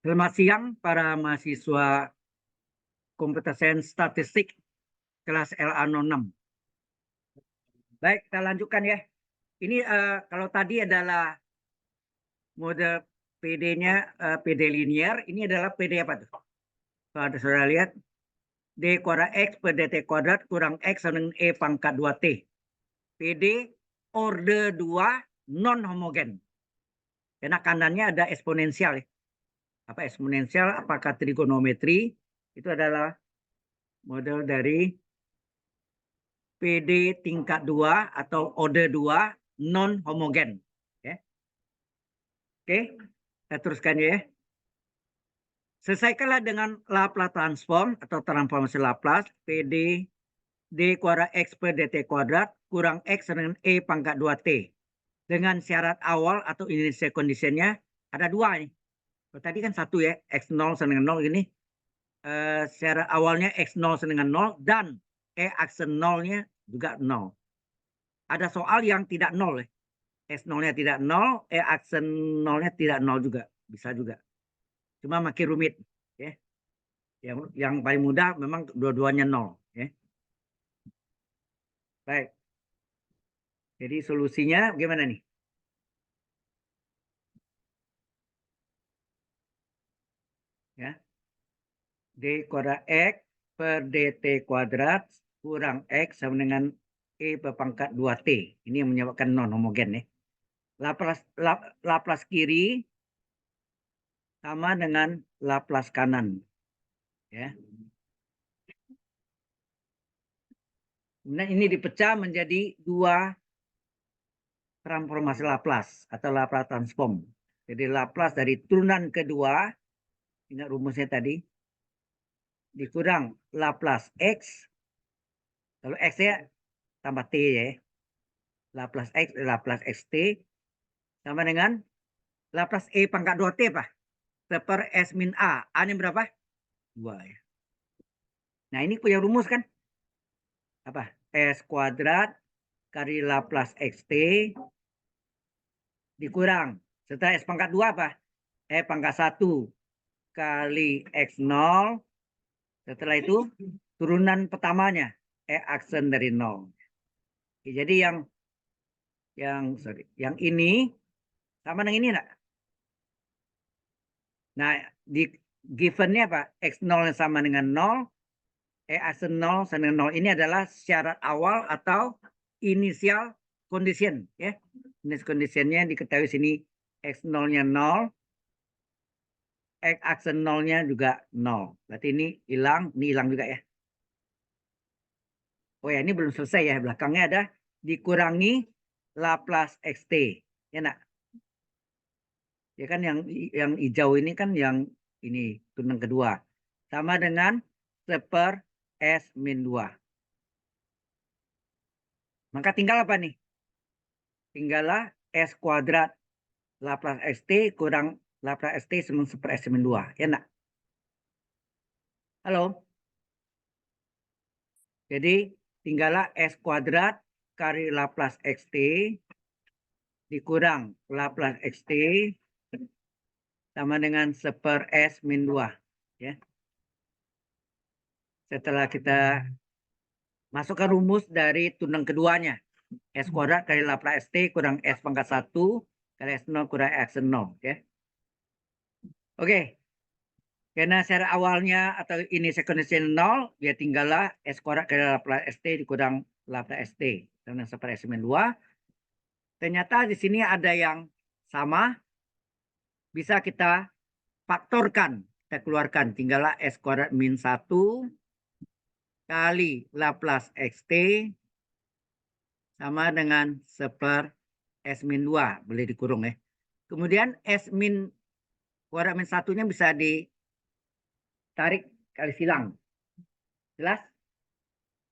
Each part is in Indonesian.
Selamat siang para mahasiswa Computer Science Statistik kelas LA06. Baik, kita lanjutkan ya. Ini kalau tadi adalah model PD-nya PD linear, ini adalah PD apa tuh? Kalau ada saudara lihat, D kuadrat X per DT kuadrat kurang X sama dengan E pangkat 2T. PD order 2 non homogen. Karena kanannya ada eksponensial ya. Apa eksponensial? Apakah trigonometri? Itu adalah model dari PD tingkat 2 atau order 2 non homogen. Ya. Oke, kita teruskan ya. Selesaikanlah dengan Laplace transform atau transformasi Laplace PD D kuadrat X per DT kuadrat kurang X dengan E pangkat 2T. Dengan syarat awal atau initial conditionnya ada dua nih. Tadi kan satu ya, X0 sama dengan 0 ini. Syarat awalnya X0 sama dengan 0 dan E aksen 0-nya juga 0. Ada soal yang tidak 0 ya. S0-nya tidak 0, aksen 0-nya tidak 0 juga. Bisa juga. Cuma makin rumit. Ya. Yang paling mudah memang dua-duanya 0. Ya. Baik. Jadi solusinya gimana nih? Ya. D kuadrat X per DT kuadrat kurang X sama dengan E berpangkat 2T. Ini yang menyebabkan non homogen ya. Laplace kiri sama dengan Laplace kanan. Ya. Kemudian ini dipecah menjadi dua transformasi Laplace atau Laplace transform. Jadi Laplace dari turunan kedua, ingat rumusnya tadi, dikurang Laplace X, kalau X-nya tambah T ya, Laplace X, Laplace XT, sama dengan Laplace E pangkat 2T apa? Per S min A. A-nya berapa? 2 ya. Nah ini punya rumus kan? Apa? S kuadrat kali Laplace XT dikurang. Setelah S pangkat 2 apa? E pangkat 1 kali X0. Setelah itu turunan pertamanya aksen dari 0. Jadi yang ini sama dengan ini enggak? Nah, di givennya apa? X0 sama dengan 0, aksen 0 sama dengan 0. Ini adalah syarat awal atau initial condition ya. Initial conditionnya diketahui sini X0-nya 0, aksen 0-nya juga 0. Berarti ini hilang juga ya. Oh ya, ini belum selesai ya. Belakangnya ada dikurangi Laplace XT. Ya nak? Ya kan yang hijau ini kan yang ini turunan kedua. Sama dengan seper S min 2. Maka tinggal apa nih? Tinggallah S kuadrat Laplace XT kurang Laplace XT sama seper S min 2. Ya nak? Halo? Jadi tinggallah S kuadrat kali Laplace XT dikurang Laplace XT sama dengan seper S min 2. Ya. Setelah kita masukkan rumus dari turunan keduanya. S kuadrat kali Laplace ST kurang S pangkat 1 kali S0 kurang X0. Ya. Oke. Karena syarat awalnya atau ini condition 0, ya tinggallah S kuadrat kali Laplace ST dikurang Laplace ST. Dengan seper S min 2. Ternyata di sini ada yang sama. Bisa kita faktorkan. Kita keluarkan. Tinggallah S kuadrat min 1 kali Laplace XT sama dengan seper S min 2. Boleh dikurung ya. Kemudian S min kuadrat min 1-nya bisa ditarik kali silang. Jelas?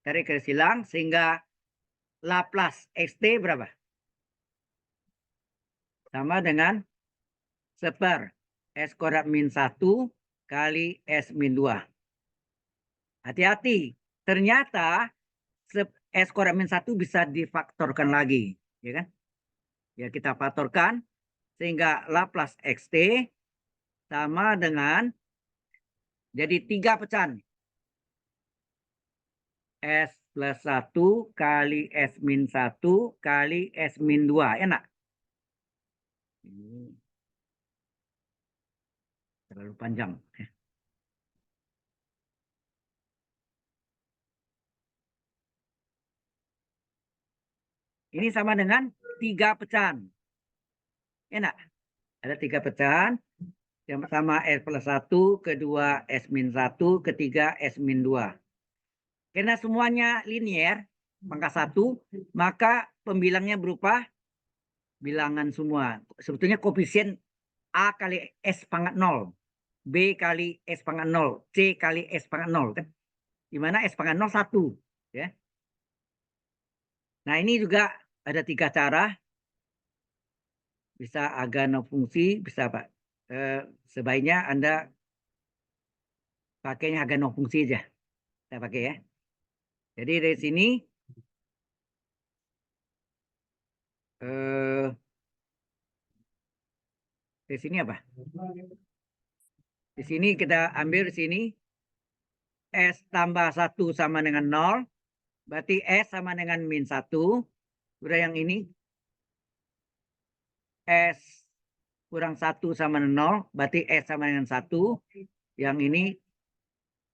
Tarik kali silang sehingga Laplace XT berapa? Sama dengan seper S kuadrat min 1 kali S min 2. Hati-hati. Ternyata S kuadrat min 1 bisa difaktorkan lagi. Ya kan? Ya kita faktorkan. Sehingga Laplace XT sama dengan, jadi 3 pecahan. S plus 1 kali S min 1 kali S min 2. Enak? Ini terlalu panjang. Ini sama dengan 3 pecahan. Enak? Ada 3 pecahan. Yang pertama S plus 1, kedua S min 1, ketiga S min 2. Karena semuanya linier, pangkat 1, maka pembilangnya berupa bilangan semua. Sebetulnya koefisien A kali S pangkat 0, B kali S pangkat 0, C kali S pangkat 0. Kan? Di mana S pangkat 0 1. Ya. Nah ini juga ada 3 cara. Bisa agano fungsi, bisa Pak. Sebaiknya Anda pakainya agano fungsi aja. Saya pakai ya. Jadi dari sini di sini apa? Di sini kita ambil di sini S tambah 1 sama dengan 0. Berarti S sama dengan min 1. Udah yang ini S kurang 1 sama dengan 0. Berarti S sama dengan 1. Yang ini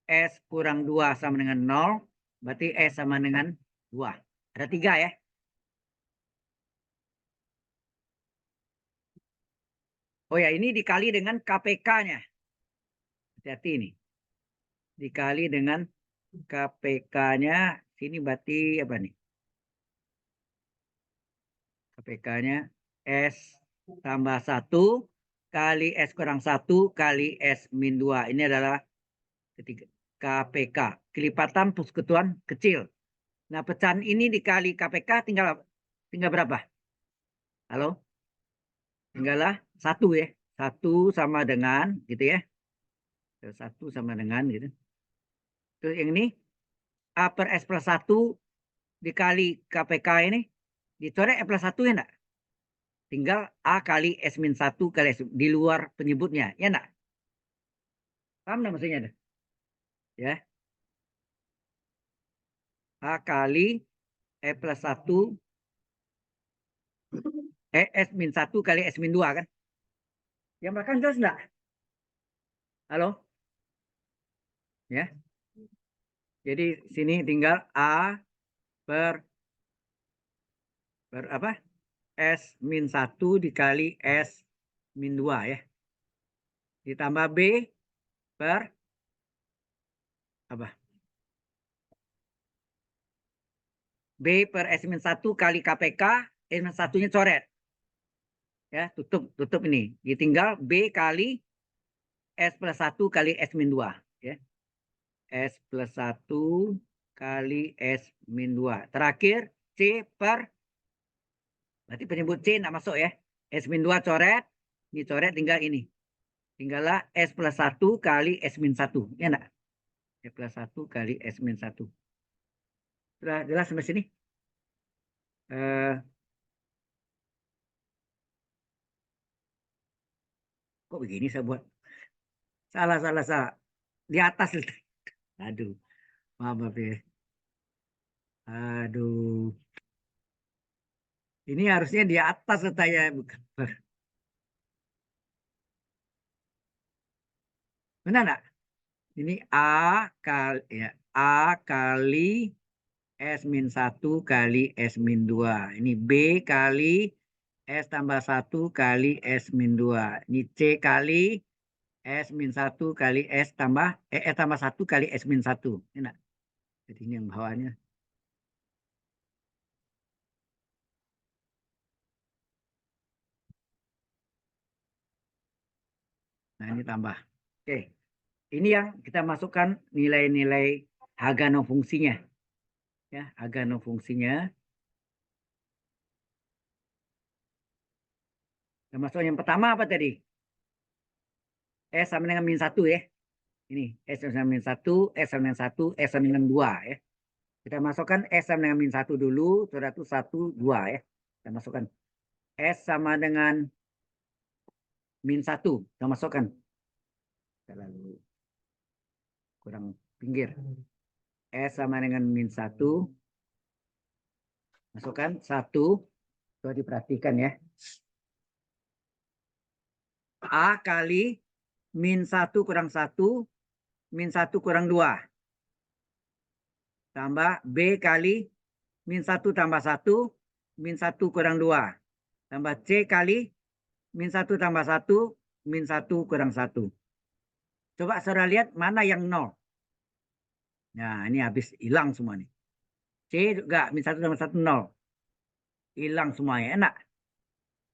S kurang 2 sama dengan 0. Berarti S sama dengan 2. Ada 3 ya. Oh ya, ini dikali dengan KPK-nya. Hati-hati ini. Dikali dengan KPK-nya. Sini berarti apa nih? KPK-nya S tambah 1 kali S kurang 1 kali S min 2. Ini adalah ketiga KPK. Kelipatan persekutuan kecil. Nah, pecahan ini dikali KPK tinggal berapa? Halo? Tinggallah 1 ya. 1 sama dengan gitu ya. 1 sama dengan gitu. Terus yang ini A per S plus 1 dikali KPK ini dicoret S plus 1 ya enggak? Tinggal A kali S min 1 kali S di luar penyebutnya. Ya enggak? Paham enggak maksudnya? Ya. A kali E plus 1 S min 1 kali S min 2 kan? Yang belakang jelas enggak? Halo? Ya. Jadi sini tinggal A per apa? S min 1 dikali S min 2 ya. Ditambah B per apa? B per S min 1 kali KPK, S min 1-nya coret. Ya, tutup ini. Ditinggal B kali S plus 1 kali S min 2. Ya. S plus 1 kali S min 2. Terakhir C per, berarti penyebut C tidak masuk ya. S min 2 coret, ini coret tinggal ini. Tinggallah S plus 1 kali S min 1. Ya enggak? S plus 1 kali S min 1. Sudah jelas sampai sini? Kok begini saya buat? Salah. Di atas. Aduh, maaf ya. Aduh. Ini harusnya di atas letaknya, bukan. Benar enggak? Ini A kali S min 1 kali S min 2. Ini B kali S tambah 1 kali S min 2. Ini C kali S min 1 kali S tambah 1 kali S min 1. Enak. Jadi ini yang bawahnya. Nah ini tambah. Oke. Ini yang kita masukkan nilai-nilai Hagano fungsinya. Ya, Hagano fungsinya. Termasuk yang pertama apa tadi? S sama dengan min 1 ya. Ini S sama dengan min 1, S sama dengan 1, S sama dengan 2 ya. Kita masukkan S sama dengan min 1 dulu, sudah itu 1, 2 ya. Kita masukkan S sama dengan min 1, kita masukkan. Terlalu kurang pinggir. S sama dengan min 1. Masukkan 1. Coba diperhatikan ya. A kali min 1 kurang 1. Min 1 kurang 2. Tambah B kali min 1 tambah 1. Min 1 kurang 2. Tambah C kali min 1 tambah 1. Min 1 kurang 1. Coba saudara lihat mana yang 0. Nah, ini habis hilang semua nih. C juga min 1 tambah 1 0. Hilang semuanya. Enak.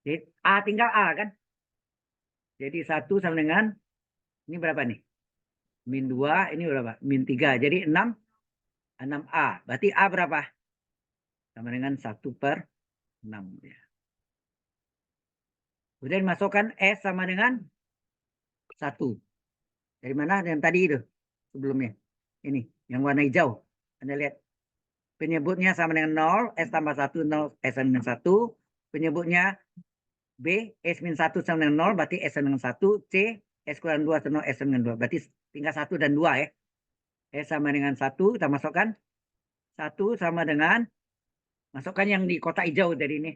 Jadi A tinggal A kan. Jadi 1 sama dengan, ini berapa nih? Min 2, ini berapa? Min 3. Jadi 6. 6A. Berarti A berapa? Sama dengan 1/6. Ya. Kemudian masukkan S sama dengan 1. Dari mana? Yang tadi itu. Sebelumnya. Ini. Yang warna hijau. Anda lihat. Penyebutnya sama dengan 0. S tambah 1. 0. S sama dengan 1. Penyebutnya B. S min 1 sama dengan 0. Berarti S sama dengan 1. C. S kurang 2 sama 0. S sama dengan 2. Berarti tinggal 1 dan 2 ya. S sama dengan 1. Kita masukkan. 1 sama dengan. Masukkan yang di kotak hijau dari ini.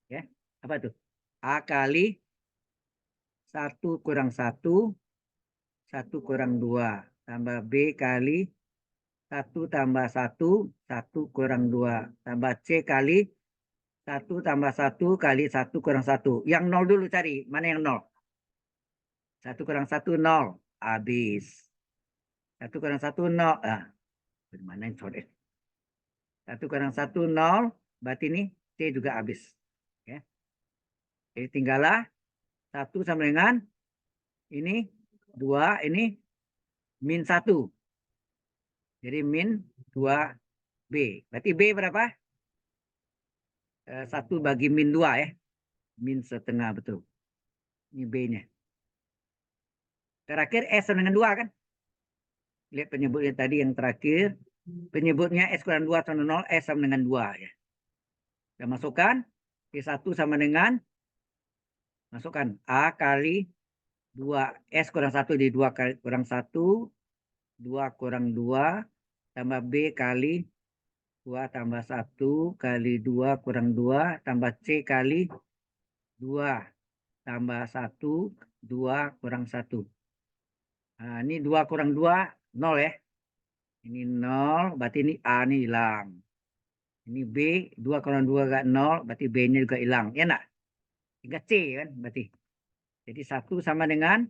Ya. Apa tuh? A kali 1 kurang 1. 1 kurang 2. Tambah B kali 1 tambah 1. 1 kurang 2. Tambah C kali 1 tambah 1 kali 1 kurang 1. Yang 0 dulu cari. Mana yang 0? 1 kurang 1, 0. Habis. 1 kurang 1, 0. Ah, mana yang coret? 1 kurang 1, 0. Berarti ini C juga habis. Ya. Jadi tinggallah 1 sama dengan ini 2, ini min 1. Jadi min 2B. Berarti B berapa? 1 bagi min 2 ya. Min setengah betul. Ini B-nya. Terakhir S sama dengan 2 kan? Lihat penyebutnya tadi yang terakhir. Penyebutnya S kurang 2 sama 0. S sama dengan 2 ya. Kita masukkan. P1 sama dengan. Masukkan A kali 2. S kurang 1 di 2 kali kurang 1. 2 kurang 2. Tambah B kali 2 tambah 1 kali 2 kurang 2. Tambah C kali 2 tambah 1. 2 kurang 1. Nah, ini 2 kurang 2, 0 ya. Ini 0, berarti ini A ini hilang. Ini B, 2 kurang 2 gak 0, berarti B-nya juga hilang. Ya enggak? Tinggal C kan berarti. Jadi 1 sama dengan,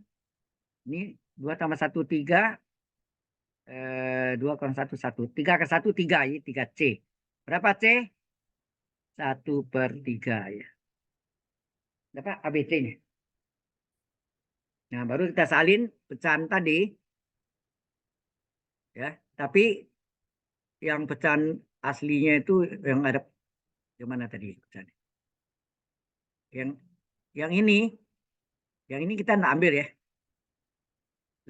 ini 2 tambah 1, 3. 2 kurang 1, 1. 3 ke 1, 3 ya. 3C. Berapa C? 1/3 ya. Dapat ABC-nya. Nah, baru kita salin pecahan tadi. Ya, tapi yang pecahan aslinya itu yang ada gimana tadi pecahan? Yang ini kita nggak ambil ya.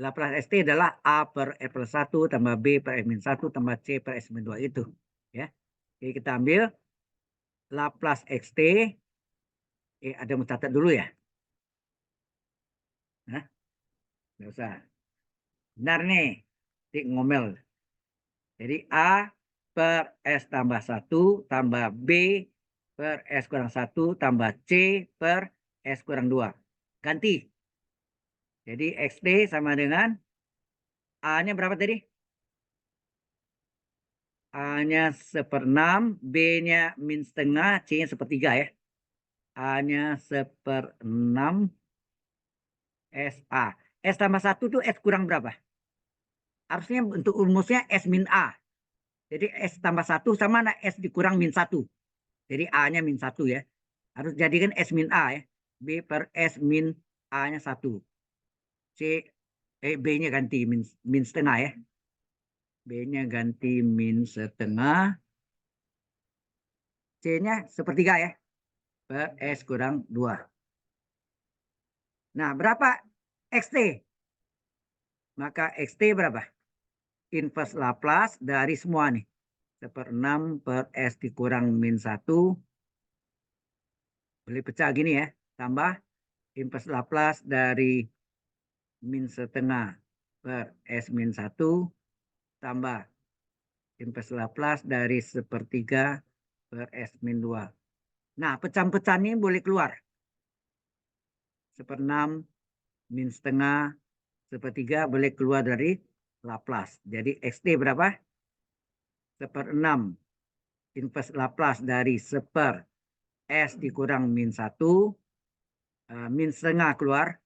Laplace ST adalah A per E plus 1 tambah B per E min 1 tambah C per S min 2 itu. Ya. Jadi kita ambil Laplace XT. Ada yang mencatat dulu ya? Nah, nggak usah. Benar nih. Tik ngomel. Jadi A per S tambah 1 tambah B per S kurang 1 tambah C per S kurang 2. Ganti. Jadi XT sama dengan A-nya berapa tadi? A-nya 1/6, B-nya min setengah, C-nya 1/3 ya. A-nya 1/6, SA. S tambah 1 tuh S kurang berapa? Harusnya untuk rumusnya S min A. Jadi S tambah 1 sama S dikurang min 1. Jadi A-nya min 1 ya. Harus jadikan S min A ya. B per S min A-nya 1. B-nya ganti min setengah ya. B-nya ganti min setengah. C-nya 1/3 ya. Per S kurang 2. Nah, berapa XT? Maka XT berapa? Inverse Laplace dari semua nih. 1/6 per S dikurang min 1. Boleh pecah gini ya. Tambah inverse Laplace dari min setengah per S-1 tambah inverse Laplace dari 1/3 per S-2. Nah, pecahan-pecahan ini boleh keluar. 1/6, min setengah, 1/3 boleh keluar dari Laplace. Jadi XT berapa? 1/6 inverse Laplace dari 1/, S dikurang min 1, min setengah keluar,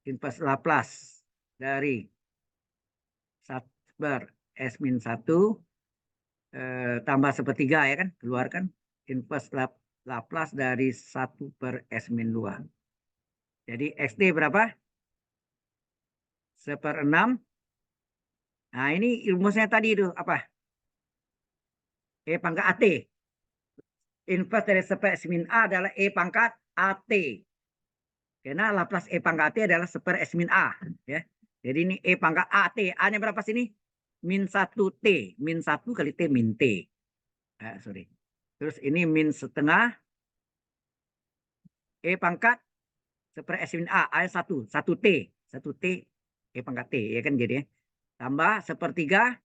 inverse Laplace dari 1/, S min 1, tambah 1/3 ya kan, keluarkan inverse Laplace dari 1/S-2. Jadi XT berapa? 1/6. Nah, ini rumusnya tadi itu apa? E pangkat AT. Inverse dari 1/S-A adalah E pangkat AT. Karena Laplace E pangkat AT adalah 1/S-A. Ya. Jadi ini E pangkat AT. A-nya berapa sini? Min 1T. Min 1 kali T min T. Sorry. Terus ini min setengah. E pangkat 1/S-A. A-nya 1. 1T. 1T. E pangkat T. Ya kan jadi ya. Tambah 1/3.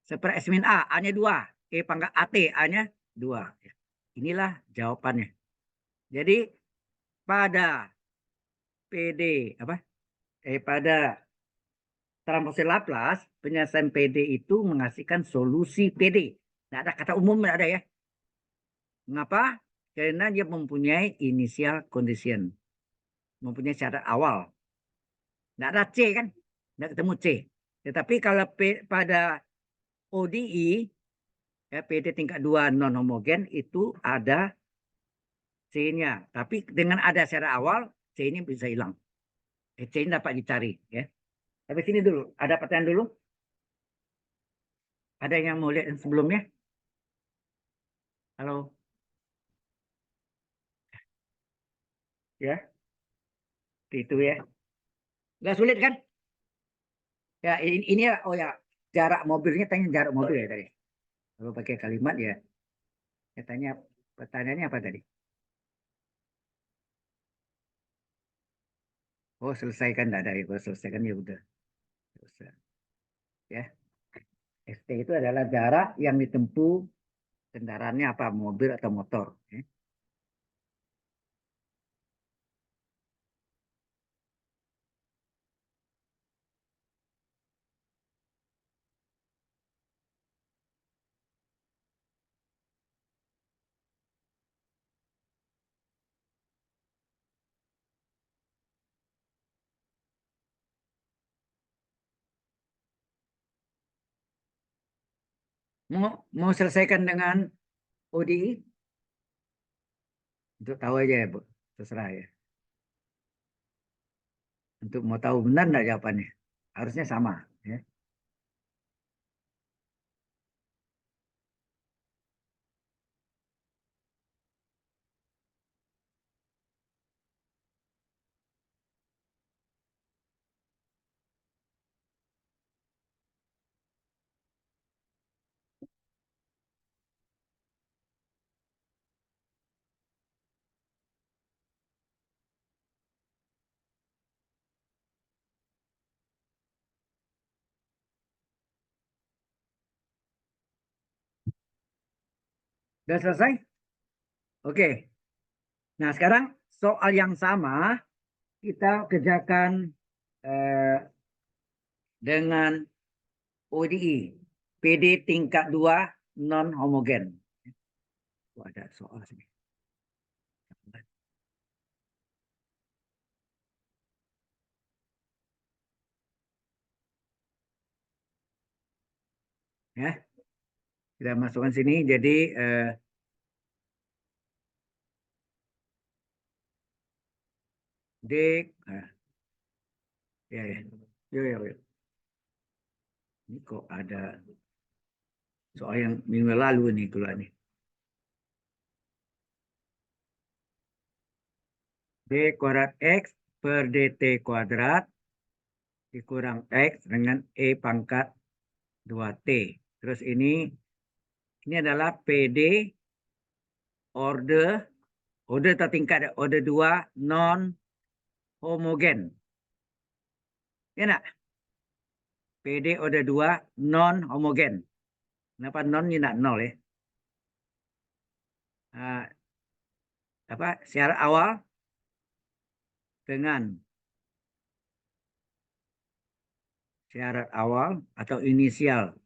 1/S-A. A-nya 2. E pangkat AT. A-nya 2. Inilah jawabannya. Jadi pada PD apa? Pada transformasi Laplace, penyelesaian PD itu menghasilkan solusi PD. Tidak ada kata umum, tidak ada ya. Mengapa? Karena dia mempunyai initial condition, mempunyai syarat awal. Tidak ada C kan? Tidak ketemu C. Tetapi kalau pada ODE, ya, PD tingkat 2 non homogen itu ada C-nya. Tapi dengan ada syarat awal, C ini bisa hilang. C ini dapat dicari. Ya. Tapi sini dulu, ada pertanyaan dulu? Ada yang mau lihat yang sebelumnya? Halo? Ya, itu ya. Nggak sulit kan? Ya, ini ya, oh ya, jarak mobilnya, tanya jarak mobil ya tadi. Kalau pakai kalimat ya, saya tanya pertanyaannya apa tadi? Oh, selesaikan, enggak ada. Kalau selesaikan ya udah. Selesai. Ya, ST itu adalah jarak yang ditempuh kendaraannya apa, mobil atau motor. Ya. Mau selesaikan dengan ODI? Untuk tahu aja ya, Bu. Terserah ya. Untuk mau tahu benar enggak jawabannya. Harusnya sama. Ya. Sudah selesai? Oke. Nah, sekarang soal yang sama kita kerjakan dengan ODI. PD tingkat 2 non homogen. Oh, ada soal sini. Ya, kita masukkan sini. Jadi D, ya, ya. Yuk, yuk, yuk. Ini kok ada soal yang minggu lalu nih keluar nih. D kuadrat X per DT kuadrat dikurang X dengan E pangkat 2T. Terus ini adalah PD order tertingkat, order 2 non homogen. Ya enggak? PDOD2 non homogen. Kenapa non ini tidak nol ya? Nah, syarat awal dengan syarat awal atau inisial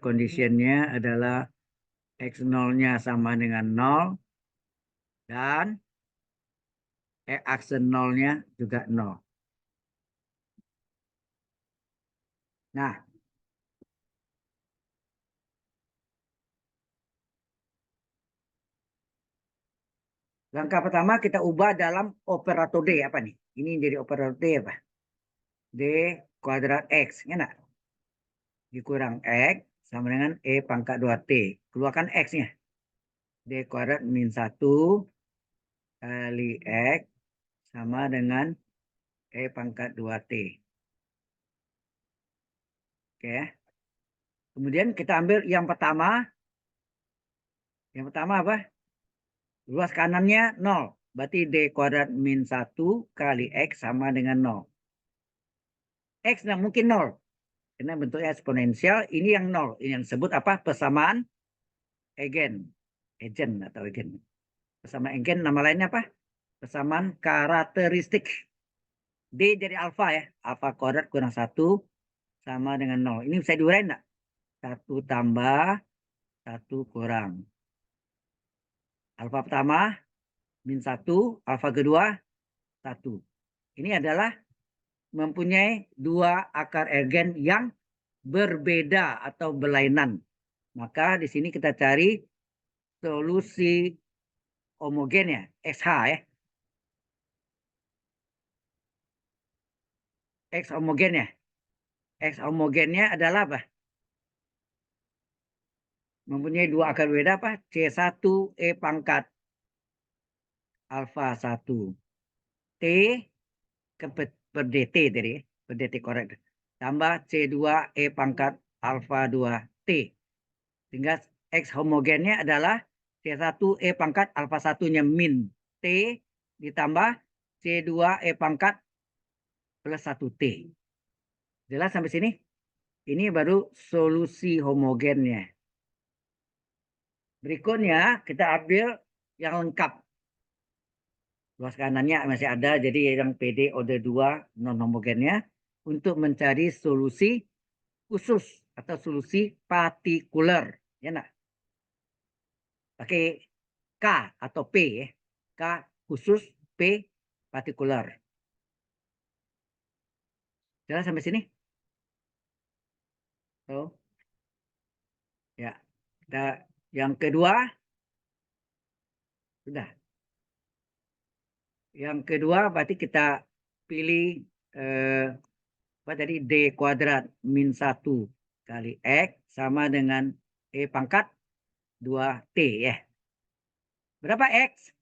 conditionnya adalah X0-nya sama dengan 0 dan aksen 0-nya juga 0. Nah, langkah pertama kita ubah dalam operator D apa nih? Ini jadi operator D apa? D kuadrat X, ya enggak? Dikurang X sama dengan E pangkat 2T. Keluarkan X-nya. D kuadrat min 1 kali X sama dengan E pangkat 2T. Oke. Kemudian kita ambil yang pertama. Yang pertama apa? Luas kanannya 0. Berarti D kuadrat min 1 kali X sama dengan 0. X tidak mungkin 0. Karena bentuknya eksponensial. Ini yang 0. Ini yang disebut apa? Persamaan Eigen. Eigen atau Eigen. Persamaan Eigen nama lainnya apa? Persamaan karakteristik. D jadi alfa ya. Alfa kuadrat kurang 1 sama dengan 0. Ini bisa diuraikan enggak? 1 tambah 1 kurang. Alfa pertama min 1, alfa kedua 1. Ini adalah mempunyai dua akar Eigen yang berbeda atau berlainan. Maka di sini kita cari solusi homogen ya, XH ya. X homogen ya. X homogennya adalah apa? Mempunyai dua akar berbeda apa? C1 E pangkat alfa 1 T per DT tadi, per DT korek. Tambah C2 E pangkat alfa 2 T. Sehingga X homogennya adalah C1 E pangkat alfa 1-nya min T ditambah C2 E pangkat plus 1T. Jelas sampai sini? Ini baru solusi homogennya. Berikutnya kita ambil yang lengkap. Luas kanannya masih ada, jadi yang PDOD2 non homogennya untuk mencari solusi khusus atau solusi partikular. Ya nak? Pakai K atau P ya. K khusus, P partikular. Jelas sampai sini? So, ya. Yang kedua sudah. Yang kedua berarti kita pilih apa tadi D kuadrat min 1 kali X sama dengan E pangkat 2T ya. Berapa X?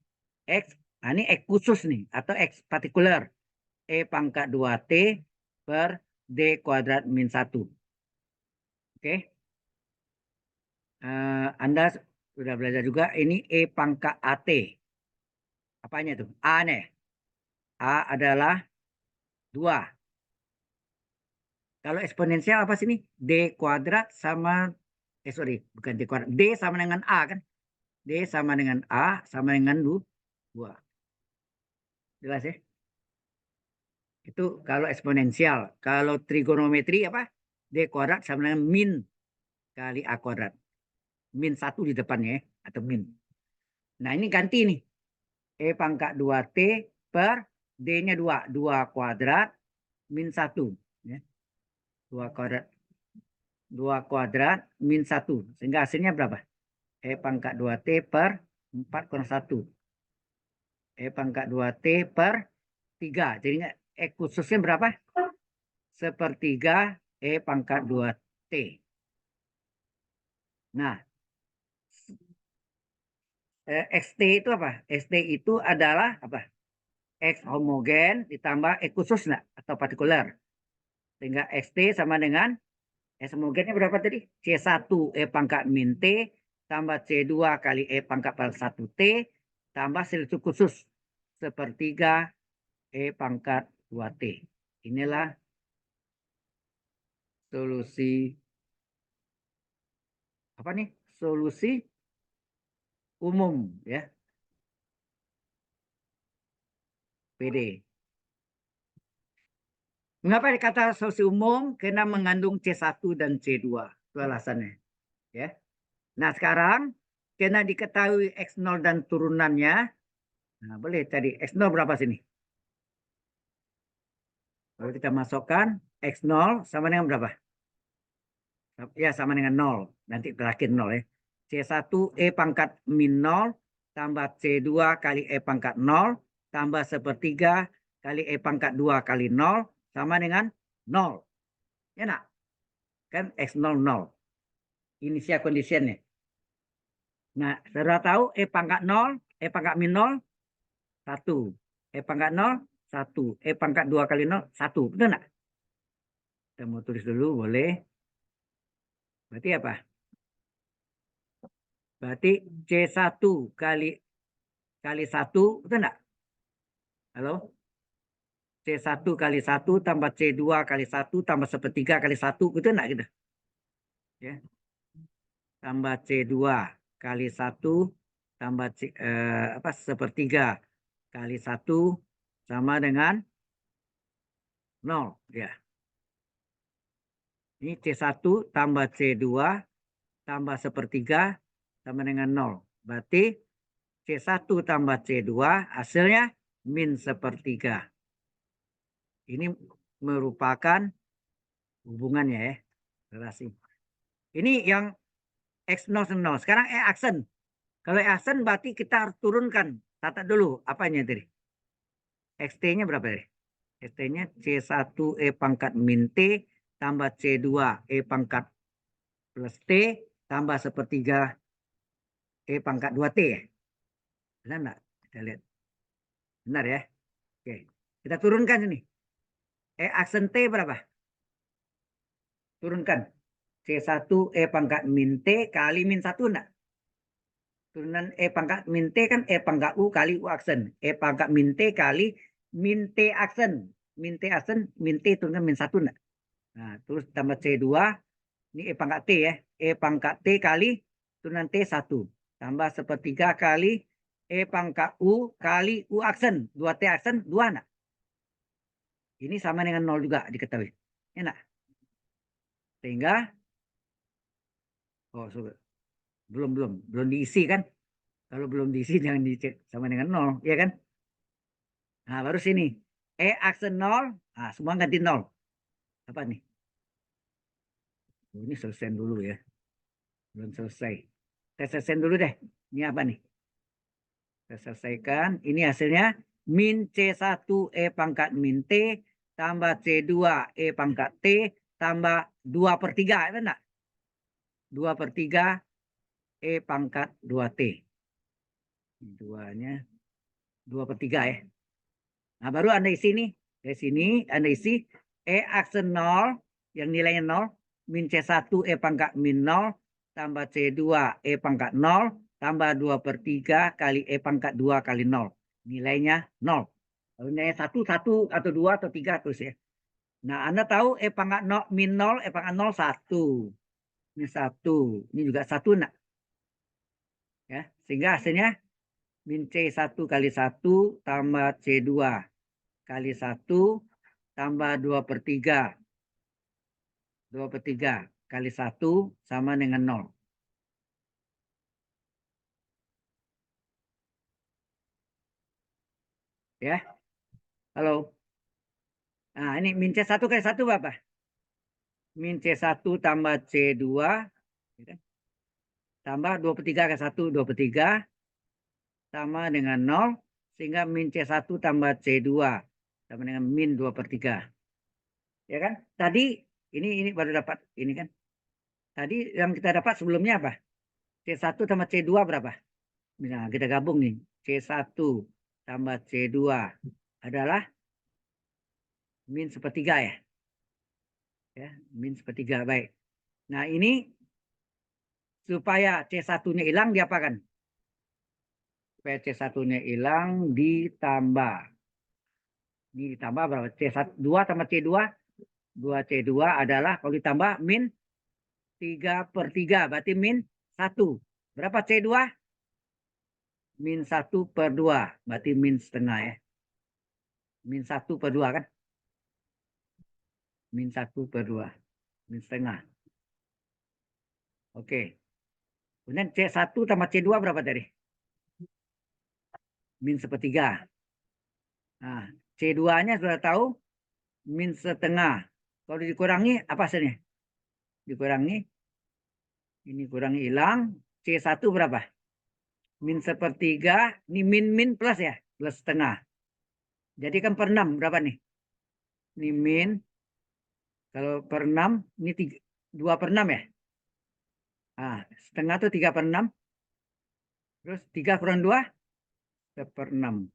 X, nah ini X khusus nih atau X partikular. E pangkat 2T per D kuadrat min 1. Oke. Anda sudah belajar juga ini E pangkat AT. Apanya tuh? A nih. A adalah 2. Kalau eksponensial apa sih ini? D kuadrat sama, sorry, bukan D kuadrat. D sama dengan A kan? D sama dengan A sama dengan 2. Jelas ya? Itu kalau eksponensial. Kalau trigonometri apa? D kuadrat sama dengan min kali A kuadrat. Min 1 di depannya ya, atau min. Nah ini ganti nih. E pangkat 2T per D-nya 2. 2 kuadrat min 1. Ya. 2 kuadrat. 2 kuadrat min 1. Sehingga hasilnya berapa? E pangkat 2T per 4 kurang 1. E pangkat 2T per 3. Jadinya E khususnya berapa? Sepertiga E pangkat 2T. Nah, XT itu apa? XT itu adalah apa? X homogen ditambah X khusus enggak? Atau partikular. Sehingga XT sama dengan X homogennya berapa tadi? C1 E pangkat min T tambah C2 kali E pangkat per 1T tambah selisih khusus sepertiga E pangkat 2T. Inilah solusi apa nih? Solusi umum ya. PD. Mengapa dikata solusi umum? Karena mengandung C1 dan C2. Itu alasannya. Ya. Nah, sekarang karena diketahui X0 dan turunannya, nah, boleh cari X0 berapa sini? Kalau kita masukkan X0 sama dengan berapa? Ya, sama dengan 0. Nanti terakhir 0 ya. C1 E pangkat min 0 tambah C2 kali E pangkat 0 tambah sepertiga kali E pangkat 2 kali 0 sama dengan 0. Ya nak? Kan X0 0. Inisial conditionnya. Nah, saudara tahu E pangkat 0, E pangkat min 0, 1. E pangkat 0, 1. E pangkat 2 kali 0, 1. Betul nggak? Kita mau tulis dulu, boleh. Berarti apa? Berarti C1 kali 1, betul nggak? Halo? C1 kali 1 tambah C2 kali 1 tambah sepertiga kali 1, betul nggak gitu? Ya. Tambah C2 kali 1 tambah sepertiga kali 1 sama dengan 0 ya. Ini C1 tambah C2 tambah sepertiga sama dengan 0. Berarti C1 tambah C2 hasilnya min sepertiga. Ini merupakan hubungannya ya, relasi. Ini yang X0 0. Sekarang E aksen. Kalau E aksen berarti kita harus turunkan. Tata dulu apanya tadi? XT-nya berapa ya? XT-nya C1 E pangkat min T tambah C2 E pangkat plus T tambah sepertiga E pangkat 2T ya. Benar enggak? Kita lihat. Benar ya? Oke. Kita turunkan ini. E aksen T berapa? Turunkan. C1 E pangkat min T kali min 1 enggak? Turunan E pangkat min T kan E pangkat U kali U aksen. E pangkat min T kali min T aksen. Min T aksen, min T turunan min 1 enggak? Nah, terus tambah C2. Ini E pangkat T ya. E pangkat T kali turunan T 1. Tambah sepertiga kali E pangkat U kali U aksen. 2T aksen, 2 enggak? Ini sama dengan 0 juga diketahui. Enak. Sehingga, oh belum diisi kan? Kalau belum diisi jangan dicek sama dengan 0, ya kan? Nah, baru sini. E aksen 0, nah, semua ganti 0. Apa nih? Oh, ini selesai dulu ya. Belum selesai. Kita selesai dulu deh. Ini apa nih? Kita selesaikan. Ini hasilnya min C1 E pangkat min T tambah C2 E pangkat T tambah 2/3. Itu enggak? 2/3 E pangkat 2T. Duanya 2/3 ya. Nah, baru Anda isi nih. Dari sini Anda isi E aksen 0 yang nilainya 0 min C1 E pangkat min 0 tambah C2 E pangkat 0 tambah 2/3 kali E pangkat 2 kali 0. Nilainya 0. Kalau nilainya 1, 1 atau 2 atau 3 terus ya. Nah, Anda tahu E pangkat 0, min 0, E pangkat 0, 1. Ini 1. Ini juga 1 nak. Ya, sehingga hasilnya min C1 kali 1 tambah C2 kali 1 tambah 2/3. 2/3 kali 1 sama dengan 0. Ya, halo. Nah, ini min C1 kali 1 berapa? Min C1 tambah C2 tambah 2/3 kali 1, 2/3 sama dengan 0. Sehingga min C1 tambah C2 sama dengan min 2/3. Ya kan? Tadi ini baru dapat ini kan. Tadi yang kita dapat sebelumnya apa? C1 tambah C2 berapa? Nah, kita gabung nih. C1 tambah C2 adalah min sepertiga ya. Ya, min sepertiga. Baik. Nah, ini supaya C1-nya hilang diapakan? Supaya C1-nya hilang ditambah. Ini ditambah berapa? C1 2 tambah C2 2C2 adalah kalau ditambah min 3/3. Berarti min 1. Berapa C2? Min 1/2. Berarti min setengah ya. Min 1/2 kan? Min 1/2. Min setengah. Oke. Kemudian C1 tambah C2 berapa tadi? Min sepertiga. Nah, C2-nya sudah tahu min setengah. Kalau dikurangi apa hasilnya? Dikurangi. Ini kurangi hilang. C1 berapa? Min sepertiga. Ini min plus ya. Plus setengah. Jadi kan per 6 berapa nih? Ini min. Kalau per 6. Ini 2/6 ya. Nah, setengah itu 3/6. Terus 3 kurang 2. 1/6.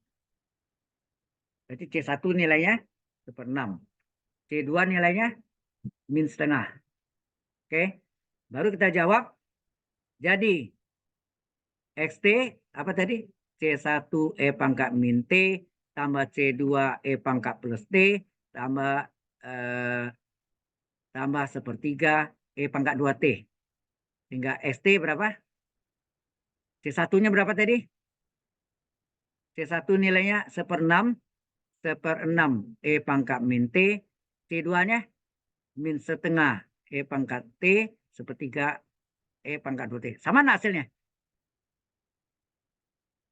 Berarti C1 nilainya 1/6. C2 nilainya min setengah. Oke. Baru kita jawab. Jadi XT apa tadi? C1 E pangkat min T tambah C2 E pangkat plus T tambah tambah sepertiga E pangkat 2T. Sehingga ST berapa? C1-nya berapa tadi? C1 nilainya 1/6. 1/6 E pangkat min T. C2-nya min setengah E pangkat T sepertiga E pangkat 2T. Sama nggak hasilnya?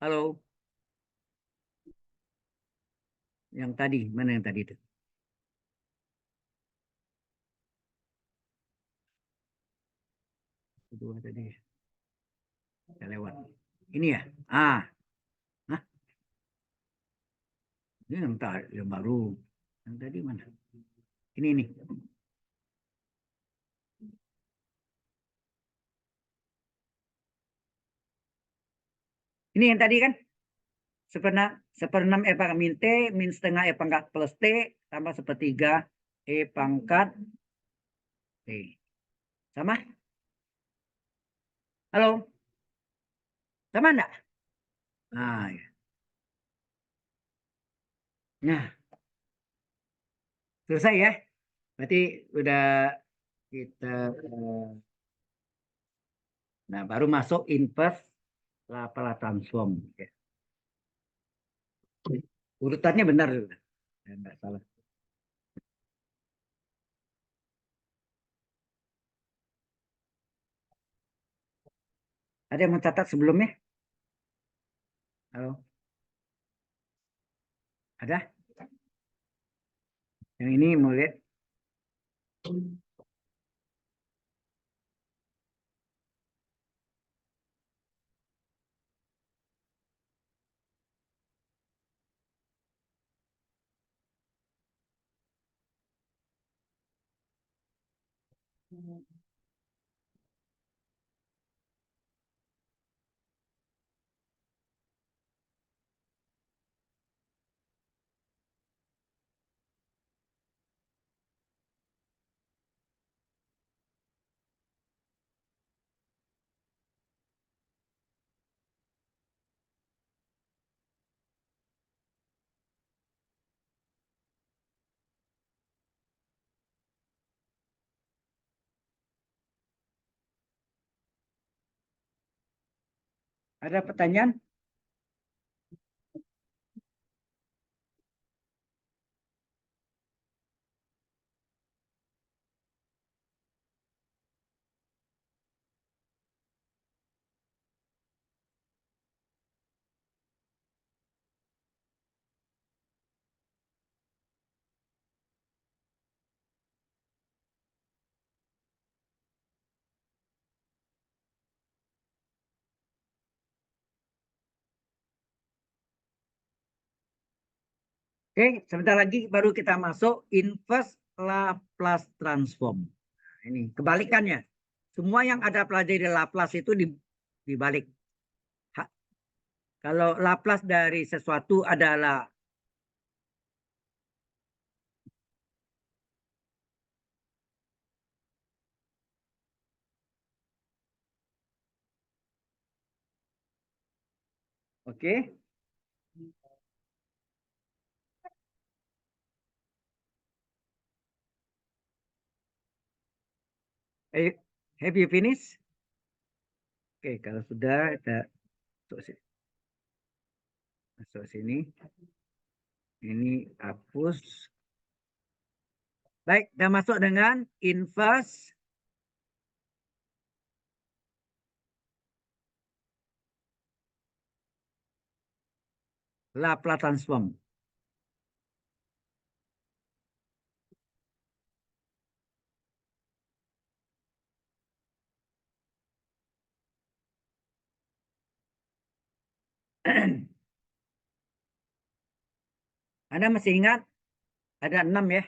Halo? Yang tadi, mana yang tadi itu? Kedua tadi. Saya lewat. Ini ya? Ah, nah, ini yang baru. Yang tadi mana? Ini nih. Ini yang tadi kan? Seperenam E pangkat min T, min setengah E pangkat plus T, tambah sepertiga E pangkat T. Sama? Halo? Sama enggak? Nah, ya. Nah, selesai ya. Berarti udah kita nah baru masuk inverse Laplace transform. Ya. Urutannya benar, ya, enggak salah. Ada yang mencatat sebelumnya? Halo? Ada? Yang ini mau lihat? Ada pertanyaan? Oke, sebentar lagi baru kita masuk inverse Laplace transform. Nah, ini kebalikannya. Semua yang ada pelajari Laplace itu dibalik. Kalau Laplace dari sesuatu adalah oke. Have you finished? Oke, kalau sudah kita masuk sini. Ini hapus. Baik, kita masuk dengan inverse Laplace transform. Anda masih ingat ada 6 ya.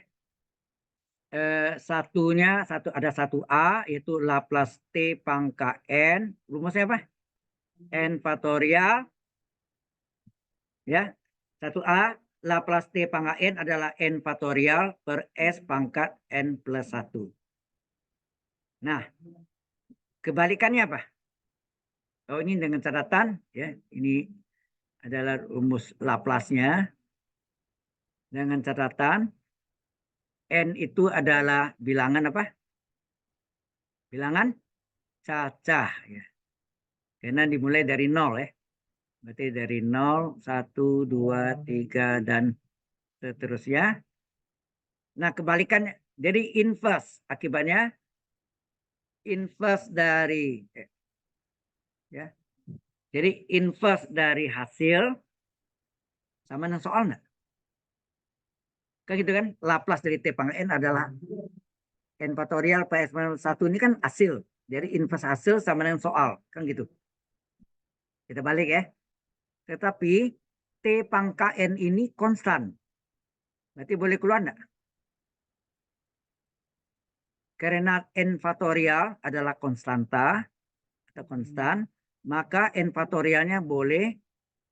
Ada satu A yaitu Laplace T pangkat N. Rumusnya apa? N faktorial. Ya. 1A Laplace T pangkat N adalah N faktorial per S pangkat N plus 1. Nah, kebalikannya apa? Oh, ini dengan catatan ya. Ini adalah rumus Laplace-nya. Dengan catatan N itu adalah bilangan apa? Bilangan cacah ya. Karena dimulai dari 0 ya. Berarti dari 0, 1, 2, 3 dan seterusnya. Nah, kebalikannya jadi inverse. Akibatnya inverse dari ya. Jadi inverse dari hasil sama dengan soal enggak? Kan gitu kan? Laplace dari T pangkat N adalah N faktorial per S minus 1 ini kan hasil. Jadi inverse hasil sama dengan soal. Kan gitu. Kita balik ya. Tetapi T pangkat N ini konstan. Berarti boleh keluar enggak? Karena N faktorial adalah konstanta atau konstan, maka N faktorialnya boleh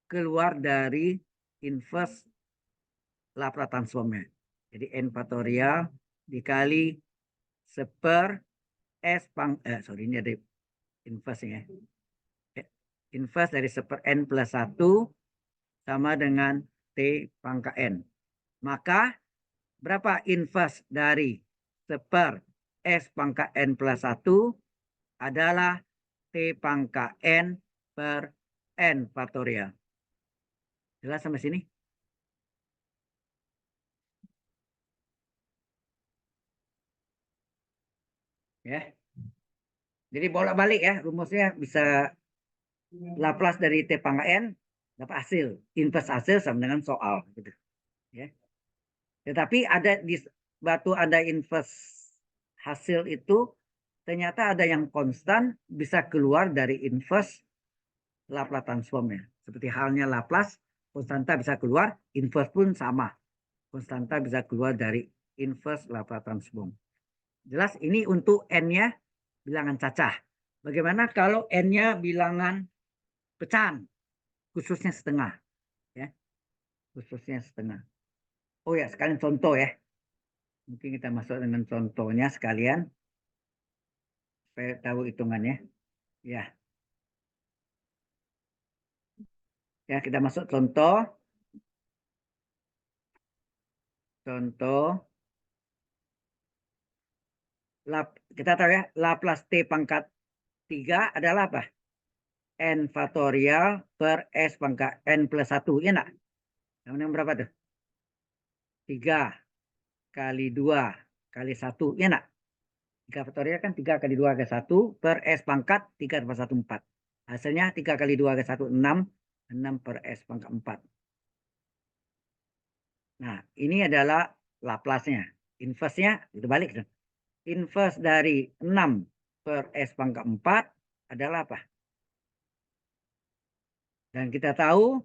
keluar dari inverse Laplace transformnya. Jadi N faktorial dikali seper S ini ada inverse-nya. Inverse dari seper N plus 1 sama dengan T pangkat N. Maka berapa inverse dari seper S pangkat N plus 1 adalah T pangkat N per N faktorial. Jelas sampai sini? Ya. Jadi bolak-balik ya, rumusnya bisa Laplace dari T pangkat N dapat hasil. Inverse hasil sama dengan soal. Gitu. Ya. Tetapi ada di batu ada inverse hasil itu ternyata ada yang konstan bisa keluar dari inverse Laplace transformnya. Seperti halnya Laplace, konstanta bisa keluar, inverse pun sama. Konstanta bisa keluar dari inverse Laplace transform. Jelas ini untuk N-nya bilangan cacah. Bagaimana kalau N-nya bilangan pecahan, khususnya setengah. Ya, khususnya setengah. Oh ya, sekalian contoh ya. Mungkin kita masuk dengan contohnya sekalian. Supaya tahu hitungannya. Ya, ya kita masuk contoh. Contoh. Kita tahu ya, Laplace T pangkat 3 adalah apa? N faktorial per S pangkat N plus 1. Ya enggak? Yang berapa tuh? 3 kali 2 kali 1. Ya enggak? 3 faktorial kan 3 kali 2 kali 1 per S pangkat 3 per 1, 4. Hasilnya 3 kali 2 kali 1, 6. 6 per S pangkat 4. Nah, ini adalah Laplace-nya. Inverse-nya, itu balik. Inverse dari 6 per S pangkat 4 adalah apa? Dan kita tahu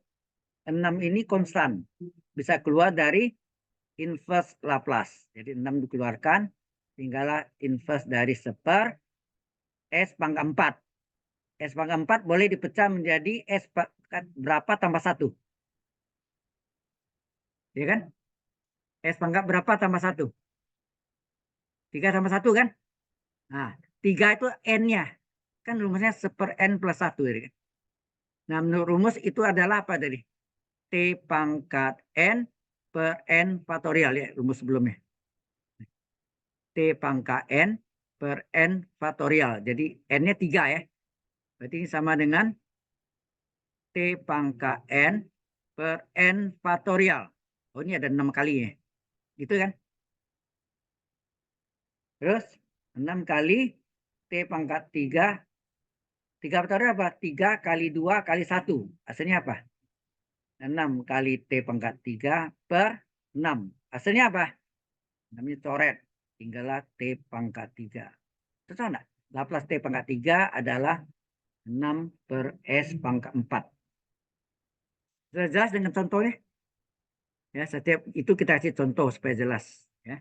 6 ini konstan. Bisa keluar dari inverse Laplace. Jadi 6 dikeluarkan, tinggallah inverse dari seper S pangkat 4. S pangkat 4 boleh dipecah menjadi S pangkat berapa tambah 1. Ya kan? S pangkat berapa tambah 1? 3 tambah 1 kan? Nah, 3 itu N-nya. Kan rumusnya seper N plus 1. Ya kan? Nah, menurut rumus itu adalah apa tadi? T pangkat N per N faktorial ya, rumus sebelumnya. T pangkat N per N faktorial. Jadi N-nya 3 ya. Berarti ini sama dengan T pangkat N per N faktorial. Oh ini ada 6 kali ya. Gitu kan? Terus 6 kali T pangkat 3. 3 faktorial apa? 3 kali 2 kali 1. Hasilnya apa? 6 kali T pangkat 3 per 6. Hasilnya apa? Namanya coret. Tinggallah T pangkat 3. Terus enggak? Laplace T pangkat 3 adalah 6 per S pangkat 4. Sudah jelas dengan contohnya? Ya, setiap itu kita kasih contoh supaya jelas. Ya.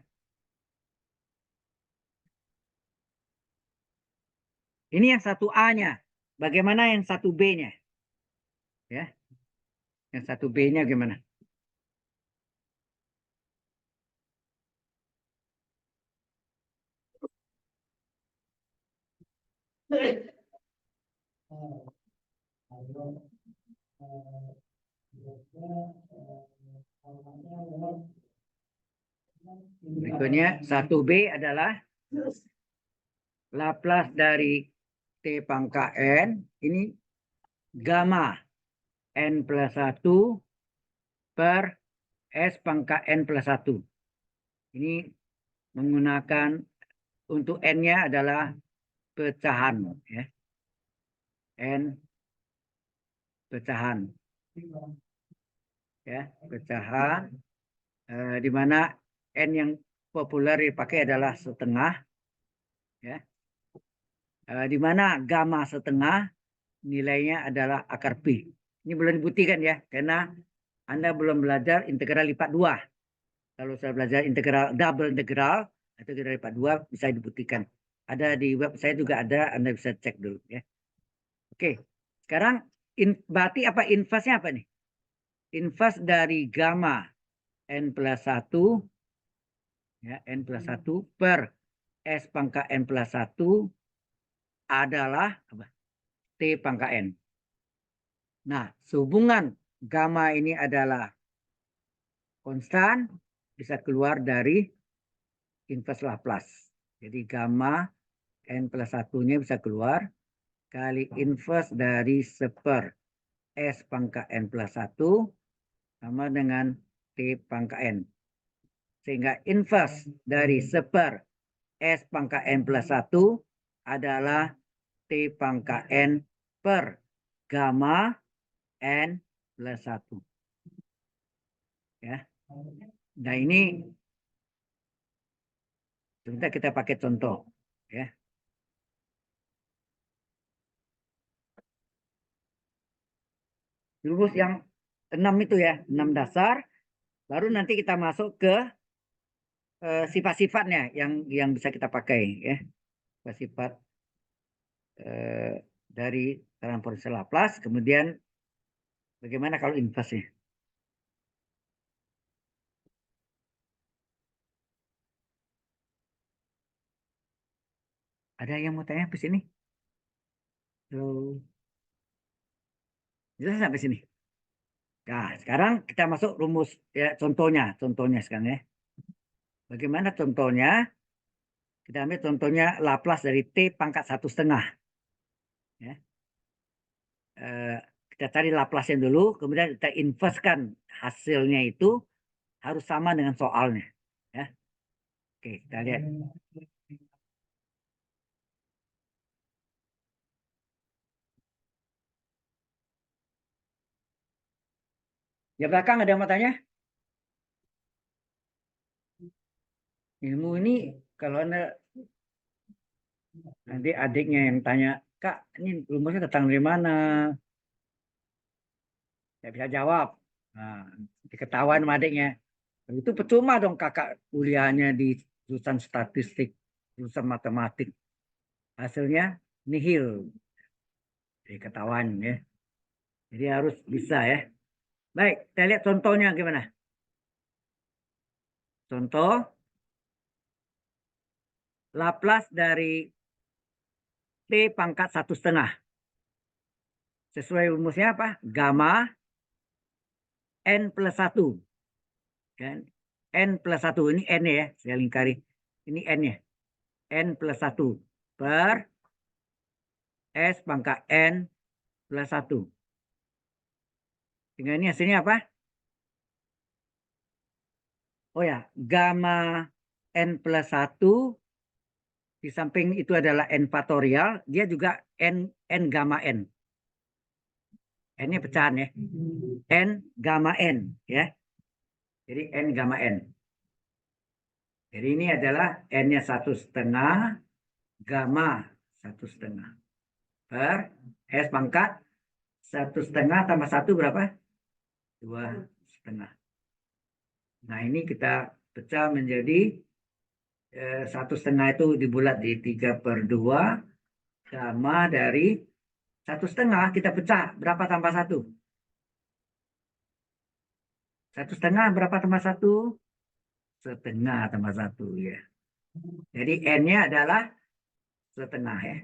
Ini yang 1A-nya. Bagaimana yang 1B-nya? Ya. Yang 1B-nya gimana? Berikutnya 1B adalah Laplace dari T pangkat N. Ini gamma N plus 1 per S pangkat N plus 1. Ini menggunakan untuk N-nya adalah pecahan. Ya. N pecahan. Ya, pecahan. Di mana N yang populer dipakai adalah setengah. Ya. Di mana gamma setengah nilainya adalah akar P. Ini belum dibuktikan ya, karena Anda belum belajar integral lipat 2. Kalau saya belajar integral double integral atau integral lipat 2 bisa dibuktikan. Ada di web saya juga ada, Anda bisa cek dulu ya. Oke. Sekarang berarti apa inversnya apa nih? Inverse dari gamma N plus 1 ya, N plus 1 per S pangkat N plus 1 adalah apa? T pangkat N. Nah, sehubungan gamma ini adalah konstan, bisa keluar dari inverse Laplace. Jadi gamma N plus 1-nya bisa keluar kali inverse dari seper S pangkat N plus 1 sama dengan T pangkat N. Sehingga inverse dari seper S pangkat N plus 1 adalah T pangkat N per gamma N plus 1. Ya. Nah ini sebentar kita pakai contoh. Ya. Rumus yang 6 itu ya, 6 dasar. Baru nanti kita masuk ke sifat-sifatnya yang bisa kita pakai ya. Sifat dari transformasi Laplace, kemudian bagaimana kalau inverse-nya? Ada yang mau tanya ke sini? Jelas sampai sini. Nah, sekarang kita masuk rumus ya, contohnya sekarang ya. Bagaimana contohnya? Kita ambil contohnya Laplace dari T pangkat 1/2. Ya. Kita cari Laplace-nya dulu, kemudian kita inversekan hasilnya itu harus sama dengan soalnya. Ya. Oke, kita lihat. Di belakang ada yang mau tanya? Ilmu ini kalau Anda nanti adiknya yang tanya, Kak, ini rumusnya datang dari mana? Saya bisa jawab. Nah, diketahuan sama adiknya. Itu percuma dong kakak kuliahnya di jurusan statistik, jurusan matematik. Hasilnya nihil. Diketahuan ya. Jadi harus bisa ya. Baik, kita lihat contohnya gimana. Contoh, Laplace dari T pangkat 1/2. Sesuai rumusnya apa? Gamma N plus 1. Kan? N plus 1. Ini N ya, saya lingkari. Ini N-nya. N plus 1 per S pangkat N plus 1. Sehingga ini hasilnya apa? Oh ya, gamma N plus 1 di samping itu adalah N faktorial, dia juga N gamma N. N-nya pecahan ya. N gamma N ya. Jadi N gamma N. Jadi ini adalah N-nya 1,5 gamma 1,5 per S pangkat 1,5 tambah 1 berapa? 2,5. Nah ini kita pecah menjadi 1,5 itu dibulat di 3/2 gamma dari 1,5 kita pecah berapa tambah 1? 1,5 berapa tambah 1? Setengah tambah 1 ya. Jadi N-nya adalah setengah ya.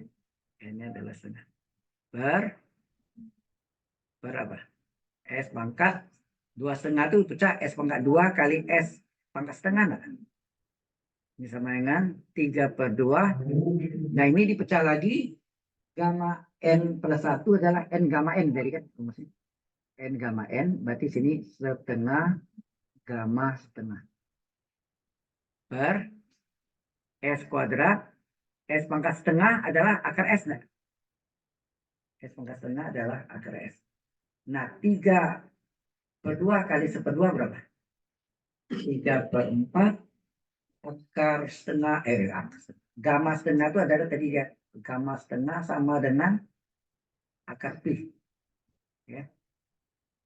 N-nya adalah setengah. Berapa? S pangkat 2,5 itu pecah S pangkat 2 kali S pangkat setengah. Nah. Ini sama dengan 3/2. Nah ini dipecah lagi. Gamma N plus 1 adalah N gamma N. Jadi kan N gamma N. Berarti sini setengah gamma setengah. Per S kuadrat. S pangkat setengah /, akar S. Nah. S pangkat setengah adalah akar S. Nah 3/2 kali 1/2 berapa? 3/4 akar setengah. Gamma setengah itu adalah tadi ya. Gamma setengah sama dengan akar pi. Ya.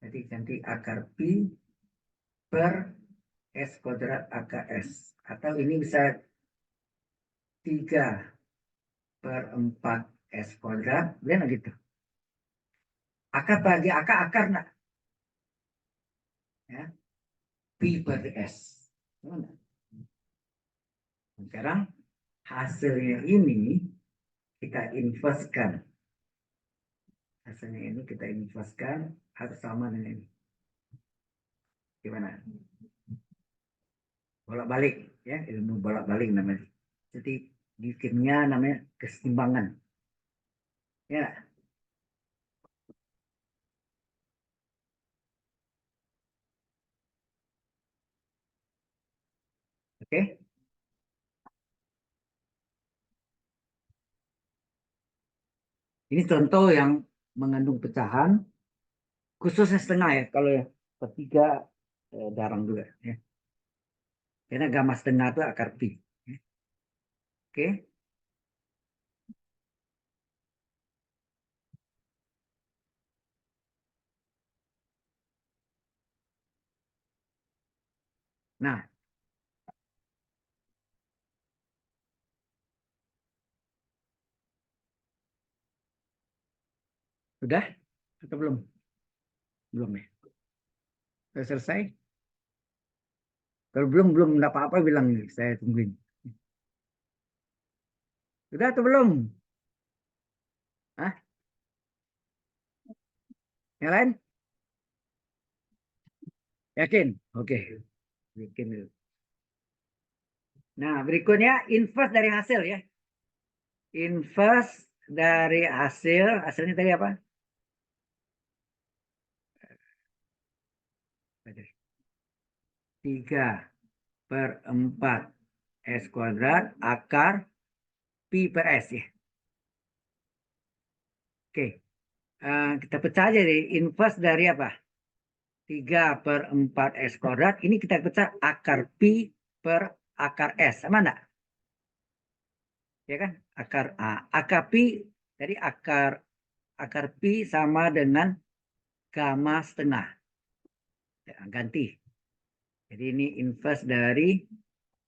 Jadi ganti akar pi per S kuadrat akar S. Atau ini bisa 3/4 S kuadrat. Lihat gitu. Akar bagi akar nak. Ya. Pi per S. Sekarang hasilnya ini kita inverskan. Hasilnya ini kita inverskan harus sama dengan ini. Gimana? Bolak-balik ya, ilmu bolak-balik namanya. Jadi di kimia namanya keseimbangan. Ya. Oke. Ini contoh yang mengandung pecahan khususnya setengah ya. Kalau ya ketiga jarang juga ya. Karena gamma setengah itu akar pi. Ya. Oke. Nah, sudah atau belum? Belum ya. Sudah selesai? Kalau belum enggak apa-apa bilang nih, saya tungguin. Sudah atau belum? Hah? Yang lain? Yakin? Oke. Yakin. Nah, berikutnya inverse dari hasil ya. Inverse dari hasilnya tadi apa? 3/4 S kuadrat akar pi per S ya. Oke. Kita pecah aja deh. Inverse dari apa? 3/4 S kuadrat. Ini kita pecah akar pi per akar S. Sama enggak? Ya kan? Akar pi, jadi akar pi sama dengan gamma setengah. Ya, ganti. Jadi ini inverse dari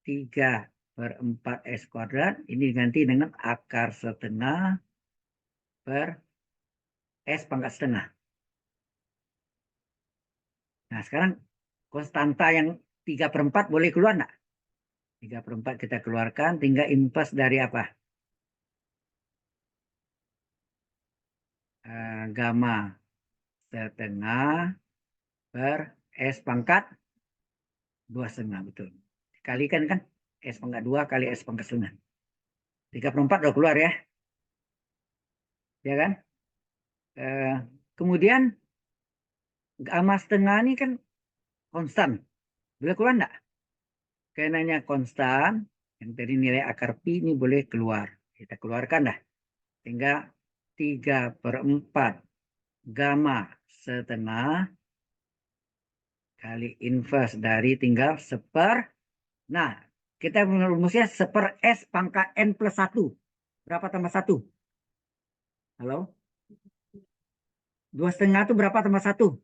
3/4 S kuadrat. Ini diganti dengan akar setengah per S pangkat setengah. Nah sekarang konstanta yang 3/4 boleh keluar enggak? 3/4 kita keluarkan, tinggal inverse dari apa? Gamma setengah per S pangkat 2,5, betul. Dikalikan kan S pangkat 2 kali S pangkat setengah. 3/4 udah keluar ya. Ya kan? Kemudian gamma setengah ini kan konstan. Boleh keluar enggak? Karenanya konstan, yang dari nilai akar pi ini boleh keluar. Kita keluarkan dah. Sehingga 3/4 gamma setengah kali inverse dari tinggal seper. Nah, kita rumusnya seper S pangkat N plus 1. Berapa tambah 1? Halo? 2,5 itu berapa tambah 1?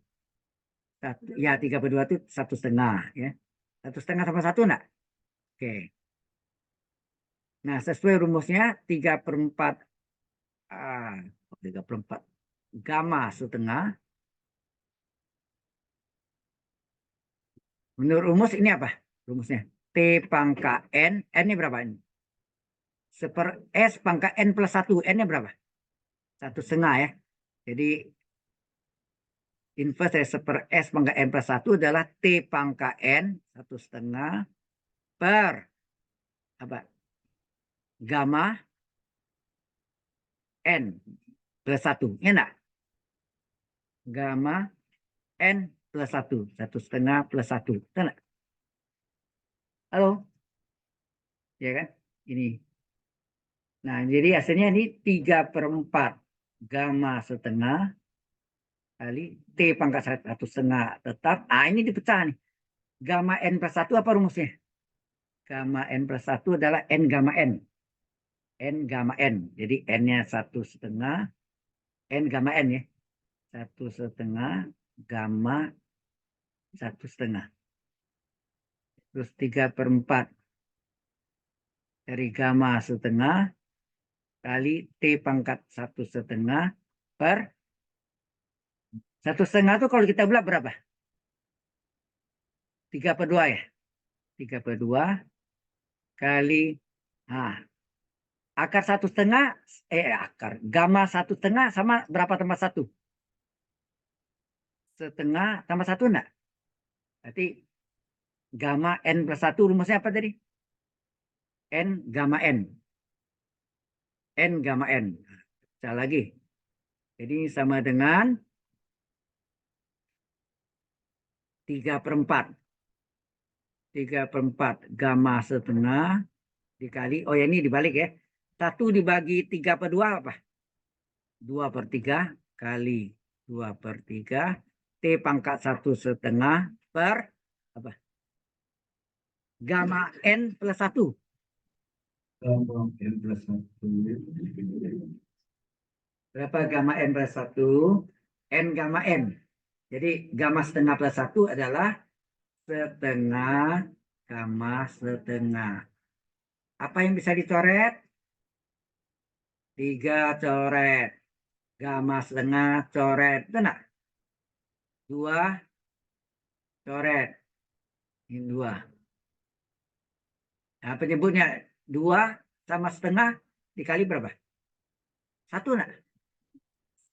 Ya, 3/2 itu 1,5. Ya. 1,5 tambah 1 enggak? Oke. Nah, sesuai rumusnya 3/4 3/4 gamma setengah. Menurut rumus ini apa? Rumusnya T pangkat N. N-nya berapa ini? Seper S pangkat N plus 1. N-nya berapa? 1,5 ya. Jadi inverse dari seper S pangkat N plus 1 adalah T pangkat N 1,5 per apa? Gamma N plus 1. Ya enggak? Gamma N plus 1. 1,5 plus 1. Enggak? Halo? Ya kan? Ini. Nah, jadi hasilnya ini 3/4 gamma setengah kali T pangkat 1,5 tetap. Ah, ini dipecah nih. Gamma N plus 1 apa rumusnya? Gamma N plus 1 adalah N gamma N. N gamma N. Jadi N-nya 1,5. N gamma N ya. 1,5 gamma 1,5. Terus 3/4 dari gamma setengah kali T pangkat 1,5 per 1,5 itu kalau kita bulat berapa? 3/2 ya. 3/2 kali akar 1,5 akar gamma 1,5 sama berapa tambah 1? Setengah tambah 1 enggak? Berarti gamma N plus 1 rumusnya apa tadi? N gamma N. N gamma N. Sekali lagi. Jadi sama dengan 3/4. 3/4 gamma setengah dikali, oh ya ini dibalik ya. 1 dibagi 3/2 apa? 2/3 kali 2/3 T pangkat 1,5 per apa? Gamma N plus 1. Gamma N plus 1. Berapa gamma N plus 1? N gamma N. Jadi gamma setengah plus 1 adalah setengah gamma setengah. Apa yang bisa dicoret? 3 coret. Gamma setengah coret. Itu enggak? 2 coret. Ini 2. Nah, penyebutnya 2 sama setengah dikali berapa? 1 enggak?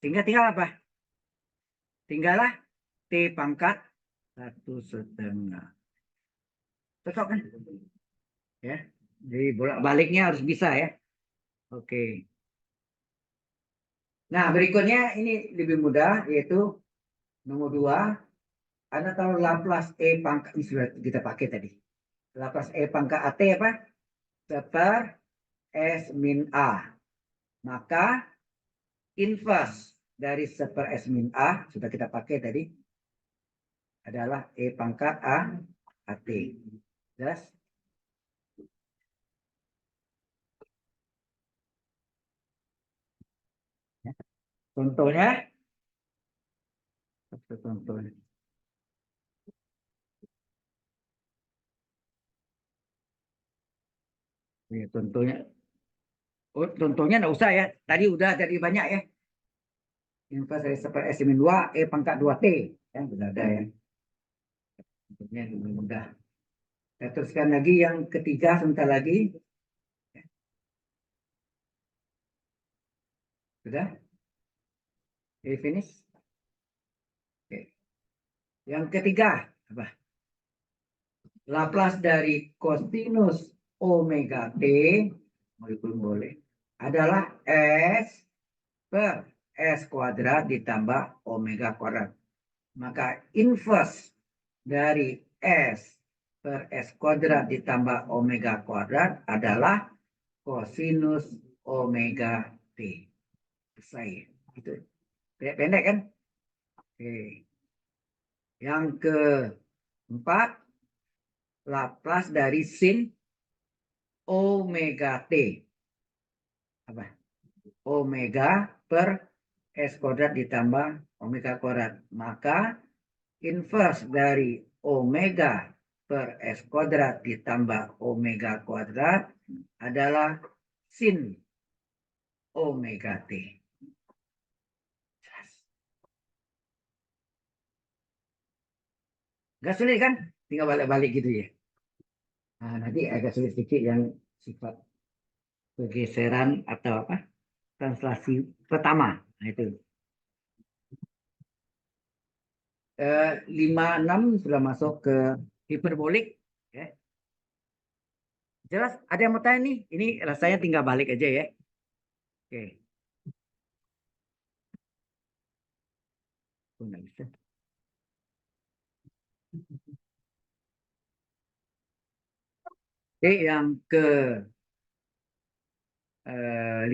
Tinggal apa? Tinggallah T pangkat 1,5. Cocok kan? Ya. Jadi bolak-baliknya harus bisa ya. Oke. Nah, berikutnya ini lebih mudah, yaitu nomor 2. Anda tahu Laplace E pangkat, ini sudah kita pakai tadi. Laplace E pangkat AT apa? Seper S min A. Maka inverse dari seper S min A, sudah kita pakai tadi, adalah E pangkat A AT. Jelas? Contohnya, contohnya. Ini contohnya. Oh, contohnya enggak usah ya. Tadi udah jadi banyak ya. Inverse dari seper S min 2, E pangkat 2T. Ya, sudah ada ya. Contohnya lebih mudah. Saya teruskan lagi yang ketiga sebentar lagi. Sudah? Oke, finish. Oke. Yang ketiga, apa? Laplace dari kosinus omega T molekul boleh, adalah S per S kuadrat ditambah omega kuadrat. Maka inverse dari S per S kuadrat ditambah omega kuadrat adalah kosinus omega T. Selesai. Itu pendek kan? Oke. Yang keempat, Laplace dari sin omega T. Apa? Omega per S kuadrat ditambah omega kuadrat. Maka inverse dari omega per S kuadrat ditambah omega kuadrat adalah sin omega T. Gak sulit kan? Tinggal balik-balik gitu ya. Nah, nanti agak sulit sedikit yang sifat pergeseran atau apa? Translasi pertama. Nah, itu. 56 sudah masuk ke hiperbolik. Ya. Jelas? Ada yang mau tanya nih? Ini rasanya tinggal balik aja ya. Oke. Oh, nggak bisa. Oke, yang ke 5.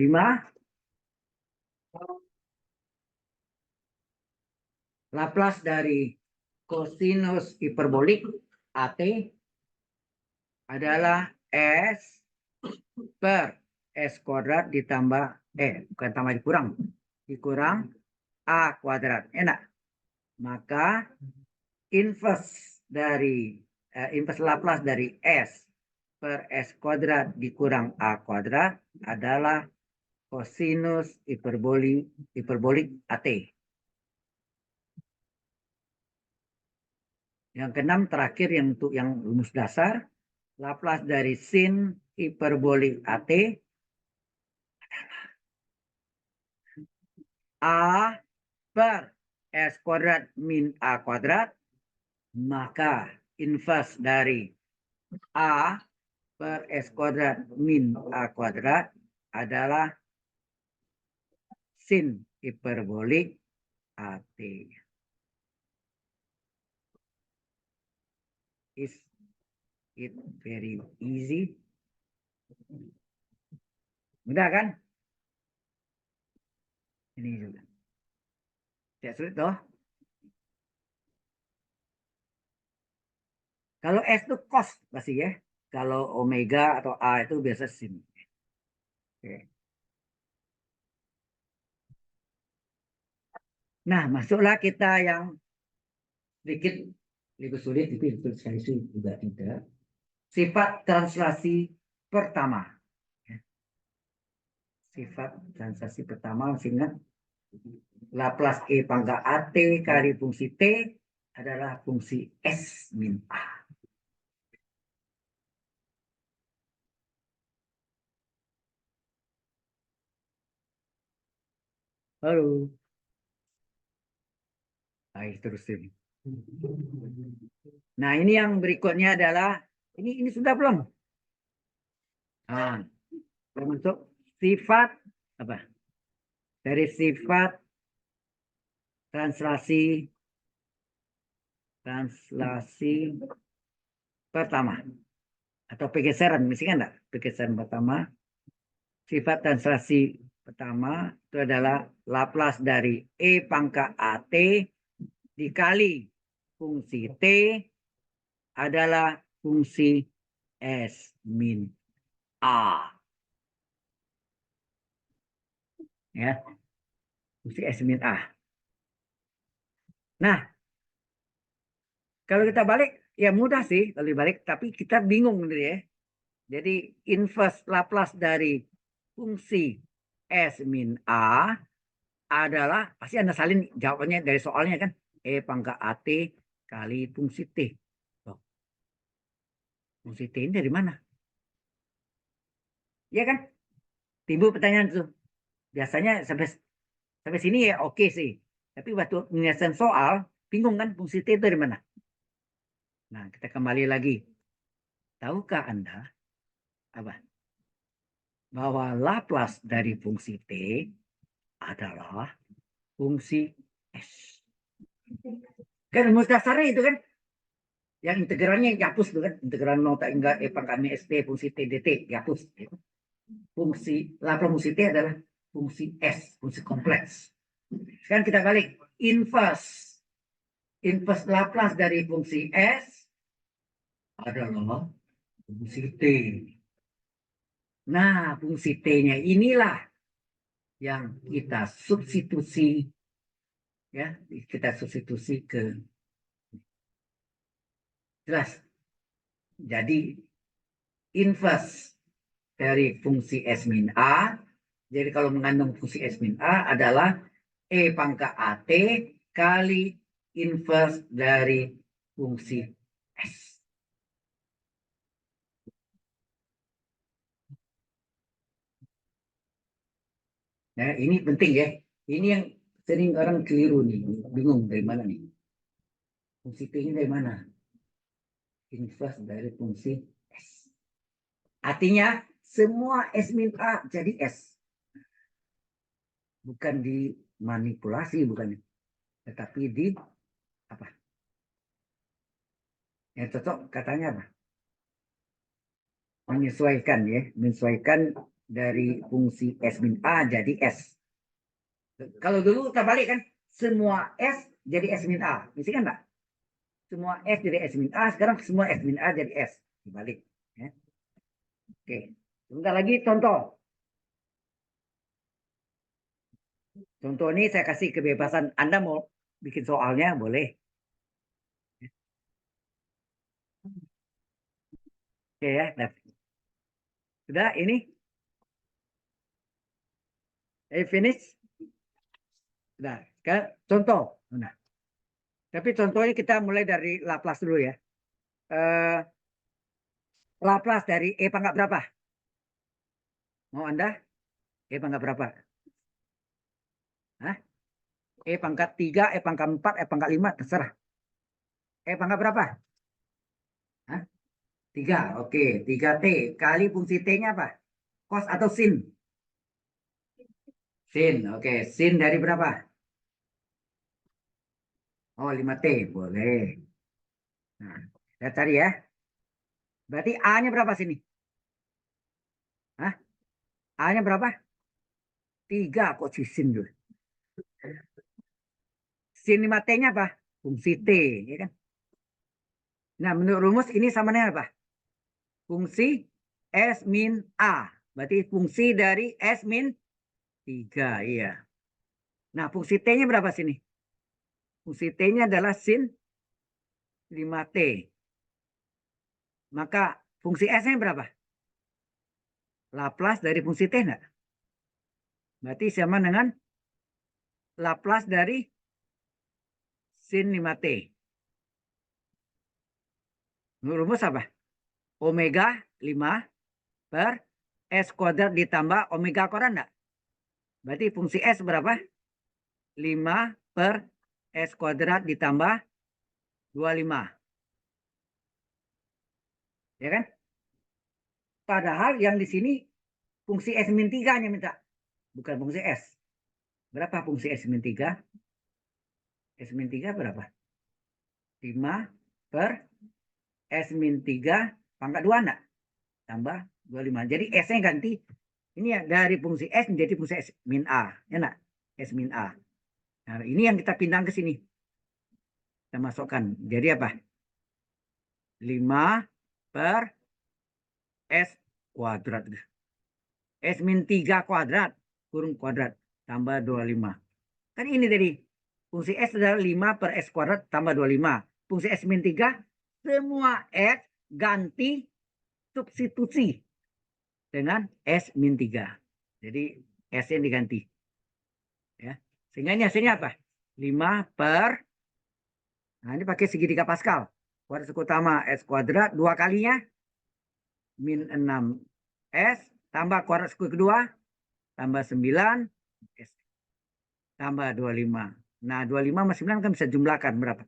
Laplace dari kosinus hiperbolik AT adalah S per S kuadrat ditambah, bukan tambah dikurang A kuadrat. Enak. Maka inverse Laplace dari S per S kuadrat dikurang A kuadrat adalah kosinus hiperbolik AT. Yang keenam terakhir yang untuk yang rumus dasar, Laplace dari sin hiperbolik AT A per S kuadrat min A kuadrat, maka inverse dari A per S kuadrat min A kuadrat adalah sin hiperbolik AT. Is it very easy? Mudah kan? Ini juga. Tidak sulit toh? Kalau S itu cos pasti ya. Kalau omega atau A itu biasa sin. Oke. Nah, masuklah kita yang sedikit lebih sulit, tapi sulit sekali juga tidak. Sifat translasi pertama. Sifat translasi pertama, masih ingat? Laplace E pangkat AT kali fungsi T adalah fungsi S min A. Halo. Baik, terusin. Nah, ini yang berikutnya adalah, ini sudah belum? Nah, untuk sifat apa? Dari sifat translasi pertama atau pergeseran, misalnya enggak? Pergeseran pertama, sifat translasi pertama itu adalah Laplace dari E pangkat AT dikali fungsi T adalah fungsi S min A. Ya, fungsi S min A. Nah, kalau kita balik, ya mudah sih kalau dibalik, tapi kita bingung gitu ya. Jadi inverse Laplace dari fungsi S min A adalah, pasti Anda salin jawabannya dari soalnya kan. E pangkat AT kali fungsi T. Loh, fungsi T ini dari mana? Ya kan? Timbul pertanyaan tuh. Biasanya sampai sini ya oke sih. Tapi waktu menyelesaikan soal, bingung kan fungsi T itu dari mana? Nah, kita kembali lagi. Tahukah Anda apa? bahwa Laplace dari fungsi T adalah fungsi S. Kan rumus dasarnya itu kan. Yang integralnya dihapus tuh kan. Integral nota hingga E pangkat min ST fungsi T dt dihapus. Fungsi Laplace fungsi T adalah fungsi S, fungsi kompleks. Sekarang kita balik. Inverse. Inverse Laplace dari fungsi S adalah fungsi T. Nah, fungsi T-nya inilah yang kita substitusi, ya, kita substitusi ke jelas. Jadi inverse dari fungsi S min A. Jadi kalau mengandung fungsi S min A adalah E pangkat AT kali inverse dari fungsi S. Nah, ini penting ya. Ini yang sering orang keliru nih, bingung dari mana nih. Fungsi T ini dari mana? Inverse dari fungsi S. Artinya semua S min A jadi S. Bukan dimanipulasi, bukan. Tetapi di apa? Yang cocok katanya apa? Menyesuaikan ya, menyesuaikan dari fungsi S min A jadi S. Kalau dulu kita balik kan, semua S jadi S min A. Bisa kan enggak? Semua S jadi S min A, sekarang semua S min A jadi S. Dibalik. Ya. Oke, sebentar lagi contoh. Contoh ini saya kasih kebebasan. Anda mau bikin soalnya, boleh. Oke ya, nah. Sudah ini? Finish? Sudah, sekarang contoh. Nah, tapi contohnya kita mulai dari Laplace dulu ya. Laplace dari E pangkat berapa? Mau Anda? E pangkat berapa? Hah? E pangkat 3, E pangkat 4, E pangkat 5, terserah. E pangkat berapa? Hah? 3, oke. 3T kali fungsi T-nya apa? Cos atau sin? Sin, oke. Sin dari berapa? Oh, 5T, boleh. Nah, kita cari ya. Berarti A-nya berapa sini? Hah? A-nya berapa? 3, kok si sin dulu. Sin 5T-nya apa? Fungsi T, ya kan? Nah, menurut rumus ini sama dengan apa? Fungsi S min A. Berarti fungsi dari S min 3, iya. Nah, fungsi T-nya berapa sini? Fungsi T-nya adalah sin 5T. Maka fungsi S-nya berapa? Laplace dari fungsi T enggak? Berarti sama dengan Laplace dari sin 5T. Rumus apa? Omega 5 per S kuadrat ditambah omega kuadrat enggak? Berarti fungsi S berapa? 5 per S kuadrat ditambah 25. Ya kan? Padahal yang di sini fungsi S min 3-nya minta. Bukan fungsi S. Berapa fungsi S min 3? S min 3 berapa? 5 per S min 3 pangkat 2 enggak? Tambah 25. Jadi S-nya ganti. Ini ya dari fungsi S menjadi fungsi S min A. Ya enggak? S min A. Nah, ini yang kita pindah ke sini. Kita masukkan. Jadi apa? 5 per S kuadrat. S min 3 kuadrat kurung kuadrat tambah 25. Kan ini tadi. Fungsi S adalah 5 per S kuadrat tambah 25. Fungsi S min 3, semua S ganti substitusi dengan S min 3. Jadi S yang diganti. Ya. Sehingga ini hasilnya apa? 5 per, nah ini pakai segitiga Pascal. Kuadrat suku utama S kuadrat, 2 kalinya min 6 S, tambah kuadrat suku kedua, tambah 9 S, tambah 25. Nah, 25 sama 9 kan bisa jumlahkan berapa?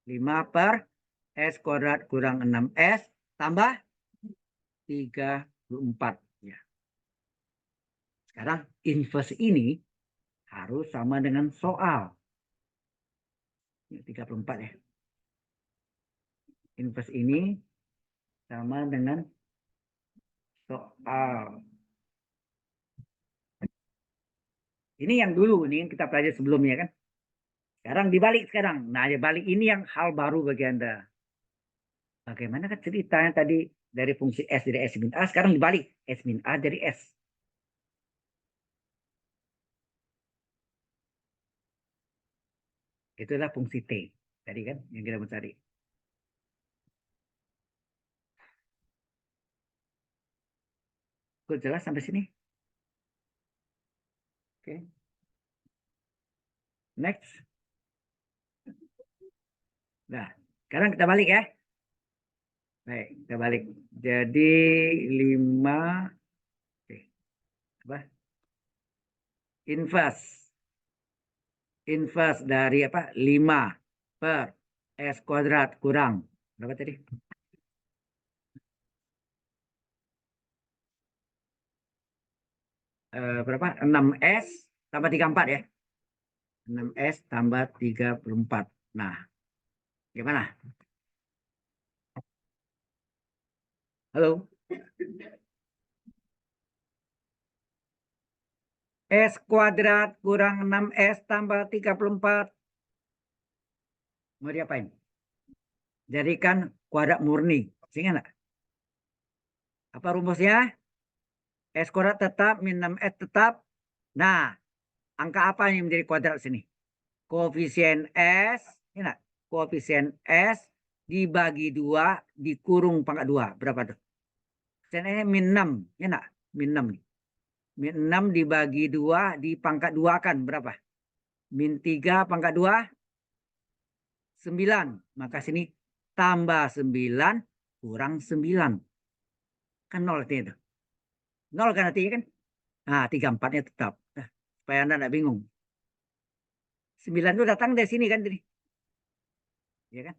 5 per S kuadrat kurang 6S tambah 34. Ya. Sekarang inverse ini harus sama dengan soal. Ini 34 ya. Inverse ini sama dengan soal. Ini yang dulu, ini yang kita pelajari sebelumnya kan. Sekarang dibalik sekarang. Nah, dibalik ini yang hal baru bagi Anda. Bagaimana kan ceritanya tadi dari fungsi S dari S min A, sekarang dibalik. S min A dari S. Itulah fungsi T. Tadi kan yang kita mau cari. Kok jelas sampai sini? Oke. Next. Nah, sekarang kita balik ya. Baik, kita balik. Jadi 5 oke. Apa? Inverse dari apa? 5 per S kuadrat kurang berapa tadi? Berapa? 6S tambah 34 ya. 6S tambah 34. Nah, gimana? Halo? S kuadrat kurang 6S tambah 34. Mau diapain? Jadikan kuadrat murni. Ingat nggak? Apa rumusnya? S kuadrat tetap min 6S tetap. Nah, angka apa yang menjadi kuadrat sini? Koefisien S, ingat? Koefisien S dibagi 2 dikurung pangkat 2. Berapa tuh? Koefisien S min 6, ingat? Min 6 nih. Min 6 dibagi 2 di pangkat 2 kan berapa? Min 3 pangkat 2, 9. Maka sini tambah 9 kurang 9. Kan 0 artinya itu. 0 kan artinya kan? Nah, 34-nya tetap. Nah, supaya Anda tidak bingung. 9 itu datang dari sini kan? Ya kan?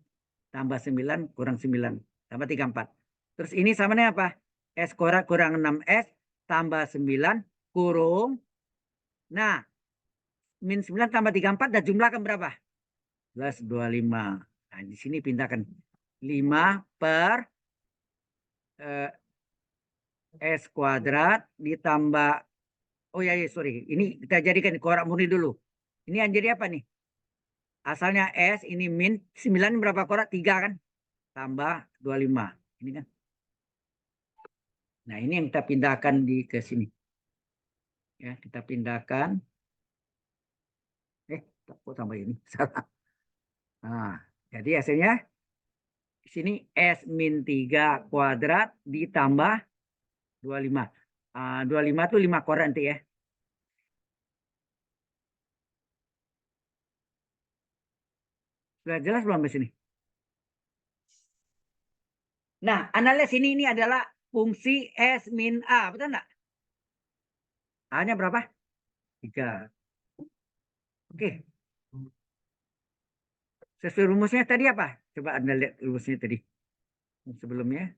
Tambah 9 kurang 9. Tambah 34. Terus ini sama dengan apa? S kuadrat kurang 6S tambah 9 kurung. Nah, min 9 tambah 34 dan jumlahkan berapa? Plus 25. Nah, di sini pindahkan 5 per S kuadrat ditambah, oh ya, ya sorry, ini kita jadikan kuadrat murni dulu. Ini yang jadi apa nih? Asalnya S, ini min 9 berapa kuadrat? 3 kan? Tambah 25. Ini kan. Nah, ini yang kita pindahkan di ke sini. Ya, kita pindahkan. Kok tambah ini? Salah. Nah, jadi hasilnya di sini S min 3 kuadrat ditambah 25. 25 itu 5 kuadrat nanti ya. Sudah jelas belum di sini? Nah, analis ini adalah fungsi S min A. Betul enggak? A-nya berapa? 3. Oke. Sesuai rumusnya tadi apa? Coba Anda lihat rumusnya tadi. Sebelumnya.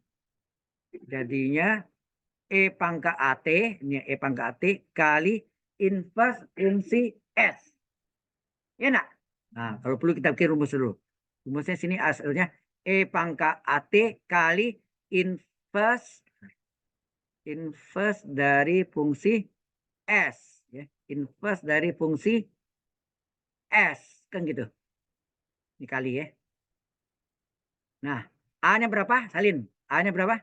Jadinya E pangkat AT, ini E pangkat AT kali inverse fungsi S. Ya enggak? Nah, kalau perlu kita bikin rumus dulu. Rumusnya sini asalnya E pangkat AT kali inverse dari fungsi S. Ya. Inverse dari fungsi S. Kan gitu. Ini kali ya. Nah, A-nya berapa? Salin. A-nya berapa?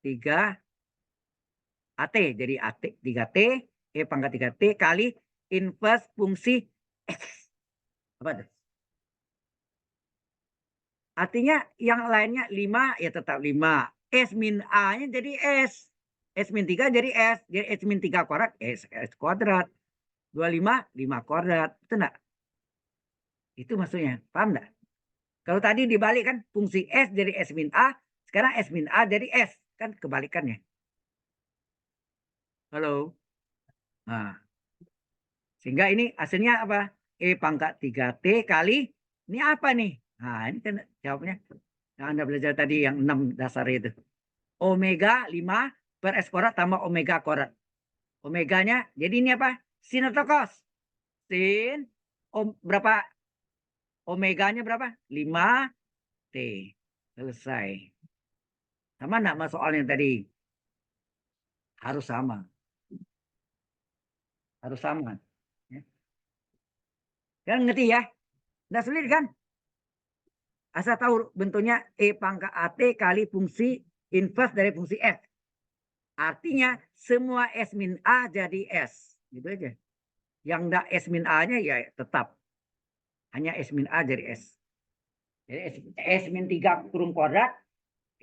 3 AT. Jadi AT 3T, E pangkat 3T kali inverse fungsi X. Apa itu? Artinya yang lainnya 5 ya tetap 5. S min A-nya jadi S. S min 3 jadi S. Jadi S min 3 kuadrat, S kuadrat. 25, 5 kuadrat. Itu enggak? Itu maksudnya. Paham enggak? Kalau tadi dibalik kan fungsi S jadi S min A. Sekarang S min A jadi S. Kan kebalikannya. Halo? Nah, sehingga ini hasilnya apa? E pangkat 3T kali, ini apa nih? Nah, ini kan jawabnya. Nah, Anda belajar tadi yang 6 dasar itu. Omega 5 per S kuadrat tambah omega kuadrat. Omeganya, jadi ini apa? Sin atau cos? Sin, berapa? Omeganya berapa? 5T. Selesai. Sama enggak sama soalnya tadi? Harus sama. Harus sama. Ya. Kan ngerti ya? Nggak sulit kan? Asal tahu bentuknya E pangkat AT kali fungsi inverse dari fungsi F. Artinya semua S min A jadi S. Gitu aja. Yang enggak S min A-nya ya tetap. Hanya S min A jadi S. Jadi S min 3 kurung kuadrat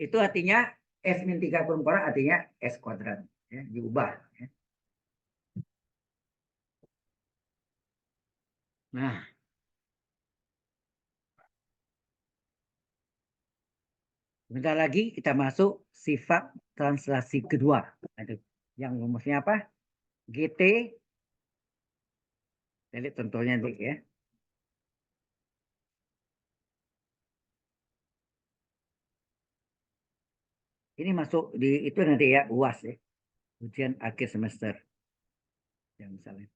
itu artinya S min 3 kurung kuadrat artinya S kuadrat. Ya, diubah. Ya. Nah, bentar lagi kita masuk sifat translasi kedua. Aduh, yang rumusnya apa? GT. Jadi contohnya dulu ya. Ini masuk di itu nanti ya UAS ya. Ujian akhir semester. Yang misalnya.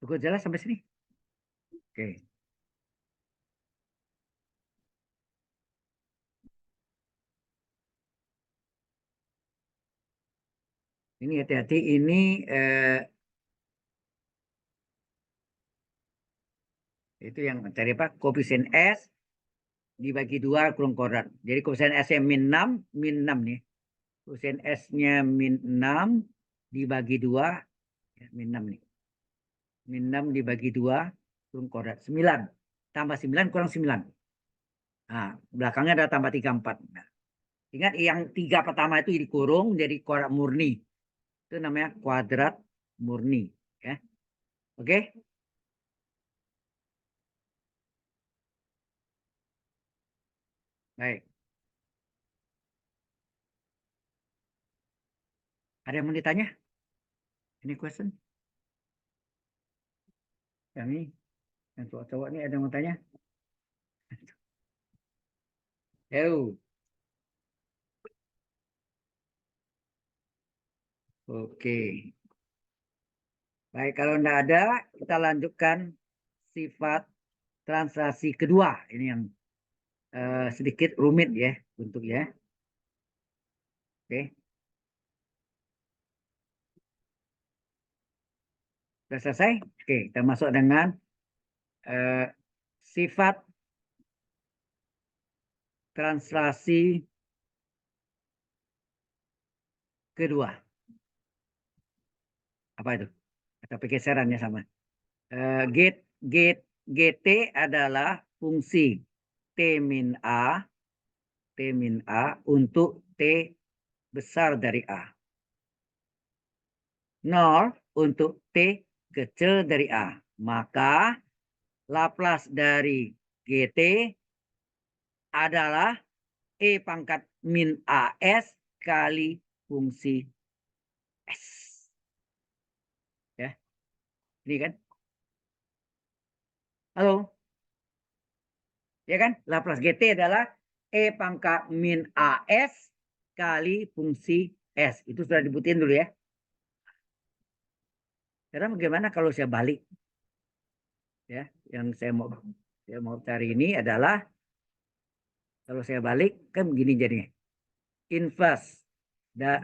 Cukup jelas sampai sini? Oke. Ini hati-hati ini itu yang cari apa? Koefisien S dibagi 2 kurung kuadrat. Jadi koefisien S-nya min 6 nih. Koefisien S-nya min 6 dibagi 2, ya, min 6 nih. Min 6 dibagi 2 kurung kuadrat. 9. Tambah 9 kurang 9. Nah, belakangnya ada tambah 3, 4. Nah, ingat yang 3 pertama itu dikurung jadi kuadrat murni. Itu namanya kuadrat murni. Ya. Oke? Baik. Ada yang mau ditanya? Ini question? Yang ini? Yang cowok-cowok ini ada yang mau tanya? Yo. Oke. Baik, kalau tidak ada, kita lanjutkan sifat translasi kedua. Ini yang sedikit rumit ya bentuknya. Oke. Sudah selesai? Oke, kita masuk dengan sifat translasi kedua. Apa itu? Atau pergeserannya sama. GT adalah fungsi T min A untuk T besar dari A. 0 untuk T kecil dari A. Maka Laplace dari GT adalah E pangkat min AS kali fungsi S. Ya, ini kan? Halo? Ya kan? Laplace GT adalah E pangkat min AS kali fungsi S. Itu sudah dibutin dulu ya. Sekarang bagaimana kalau saya balik? Ya, yang saya mau cari ini adalah kalau saya balik kan begini jadinya. Inverse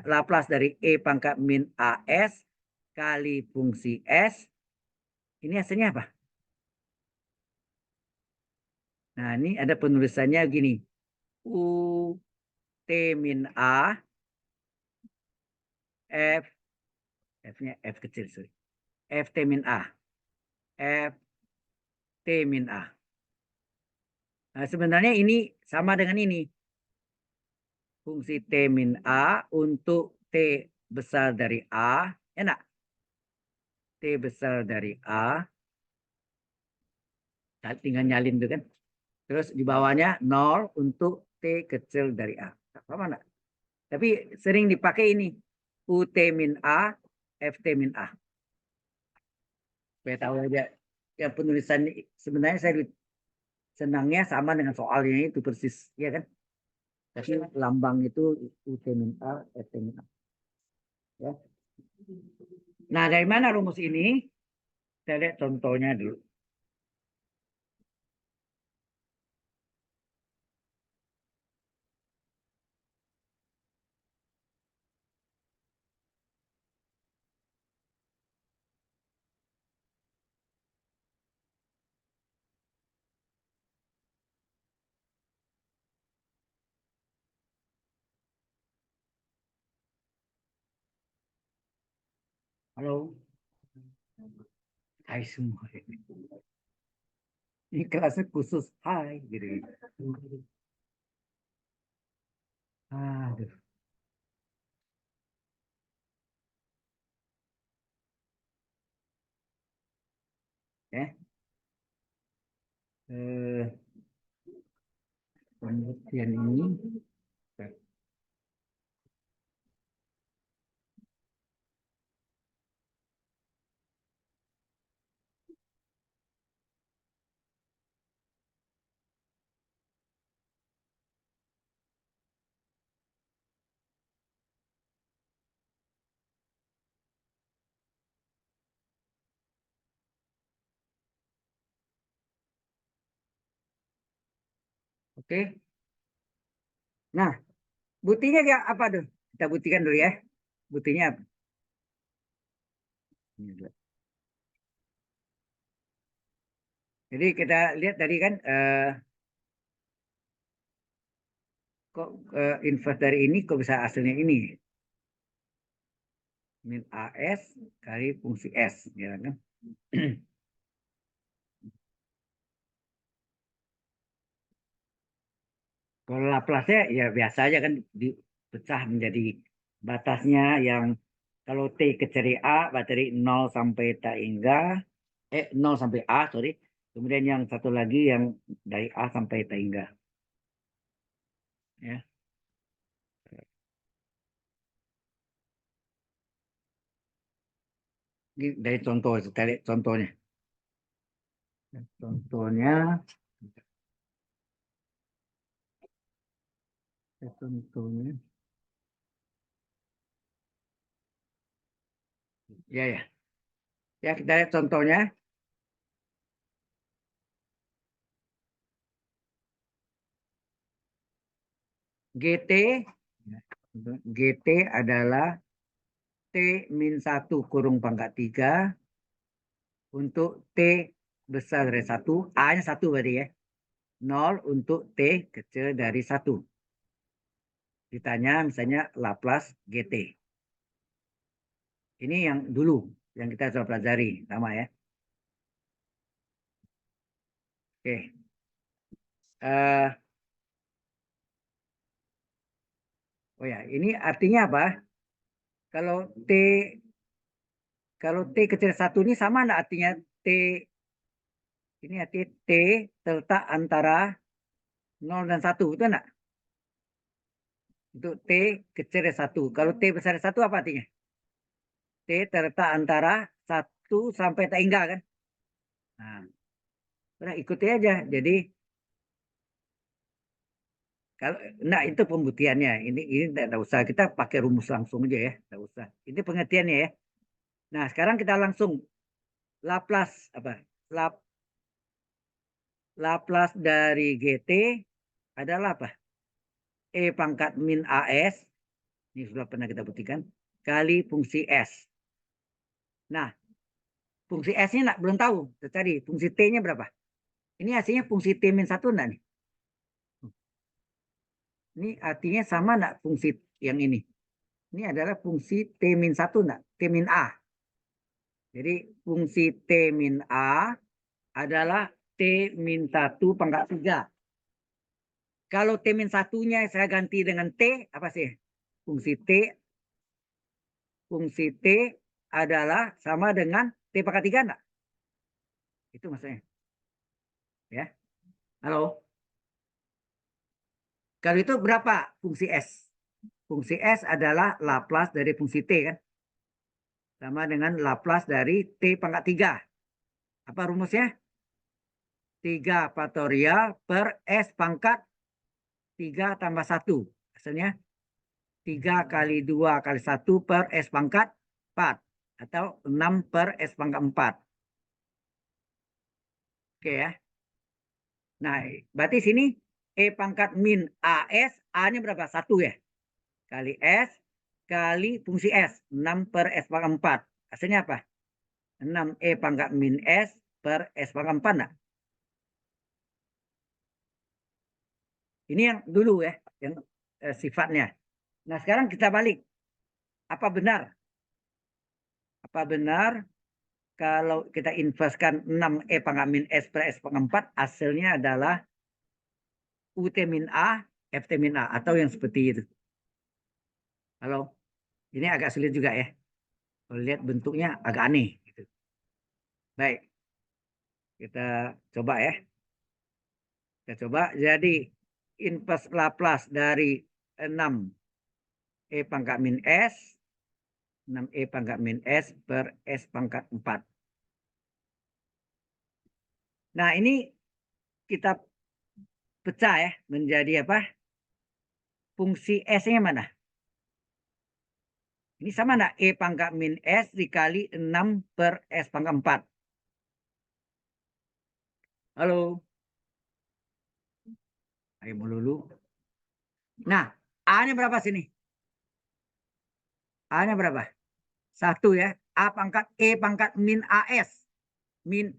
Laplace dari E pangkat min AS kali fungsi S. Ini hasilnya apa? Nah, ini ada penulisannya gini. U T min A F F-nya F kecil, sorry. F T min A. F T min A. Nah, sebenarnya ini sama dengan ini. Fungsi T min A untuk T besar dari A. Enak. T besar dari A. Tinggal nyalin tuh kan. Terus di bawahnya 0 untuk T kecil dari A. Apa enggak? Tapi sering dipakai ini. UT min A Ft min A. Supaya tahu aja. Ya penulisan sebenarnya saya senangnya sama dengan soalnya itu persis, ya kan? Tapi lambang itu Ut min A, Ft min A. Ya. Nah, dari mana rumus ini? Kita lihat contohnya dulu. Halo, hai semua. Ini kelasnya khusus, hai gitu. Aduh. Ya. Pengertian ini. Oke. Nah, buktinya apa tuh? Kita buktikan dulu ya. Buktinya apa? Jadi kita lihat tadi kan kok inverse dari ini kok bisa hasilnya ini min AS kali fungsi S, ya kan? Kalau Laplace ya biasa aja kan dipecah menjadi batasnya yang kalau T kecil A dari 0 sampai T hingga 0 sampai A, sorry. Kemudian yang satu lagi yang dari A sampai T hingga, ya. Ini dari contoh, dari contohnya. Contohnya, contohnya, ya ya, ya kita lihat contohnya. GT, GT adalah T min 1 kurung pangkat 3 untuk T besar dari 1, A-nya 1 berarti ya. 0 untuk T kecil dari 1. Ditanya misalnya Laplace GT. Ini yang dulu, yang kita sudah pelajari. Sama ya. Oke. Oh ya, ini artinya apa? Kalau T kalau T kecil 1 ini sama enggak artinya T ini arti T terletak antara 0 dan 1, itu enggak? Untuk T kecil dari 1. Kalau T besar dari 1 apa artinya? T terletak antara 1 sampai tak hingga kan? Nah, udah ikuti aja. Jadi kalau nah itu pembuktiannya. Ini tidak usah kita pakai rumus langsung aja ya, tidak usah. Ini pengertiannya ya. Nah, sekarang kita langsung Laplace apa? Laplace dari GT adalah apa? E pangkat min AS, ini sudah pernah kita buktikan, kali fungsi S. Nah, fungsi S-nya belum tahu. Tadi fungsi T-nya berapa? Ini hasilnya fungsi T min 1 enggak nih? Ini artinya sama enggak fungsi yang ini? Ini adalah fungsi T min 1 enggak? T min A. Jadi fungsi T min A adalah T min 1 pangkat 3. Kalau T min 1-nya saya ganti dengan T, apa sih? Fungsi T adalah sama dengan T pangkat 3 enggak? Itu maksudnya. Ya. Halo. Kalau itu berapa fungsi S? Fungsi S adalah Laplace dari fungsi T kan? sama dengan Laplace dari T pangkat 3. Apa rumusnya? 3 faktorial per S pangkat 3 tambah 1. Hasilnya 3 kali 2 kali 1 per S pangkat 4. Atau 6 per S pangkat 4. Oke ya. Nah, berarti sini E pangkat min AS, A-nya berapa? 1 ya. Kali S, kali fungsi S. 6 per S pangkat 4. Hasilnya apa? 6 E pangkat min S per S pangkat 4. Nah, ini yang dulu ya, yang sifatnya. Nah, sekarang kita balik. Apa benar? Apa benar kalau kita inverskan 6 E pangkat min S per S pangkat 4, hasilnya adalah UT min A, FT min A, atau yang seperti itu. Kalau ini agak sulit juga ya. Kalau lihat bentuknya agak aneh. Gitu. Baik, kita coba ya. Kita coba. Jadi inverse Laplace dari 6 E pangkat min S, 6 E pangkat min S per S pangkat 4. Nah, ini kita pecah ya menjadi apa? Fungsi S-nya mana? Ini sama enggak? E pangkat min S dikali 6 per S pangkat 4. Halo? Ayo melulu. Nah, A-nya berapa sini? A-nya berapa? 1 ya. A pangkat E pangkat min AS. Min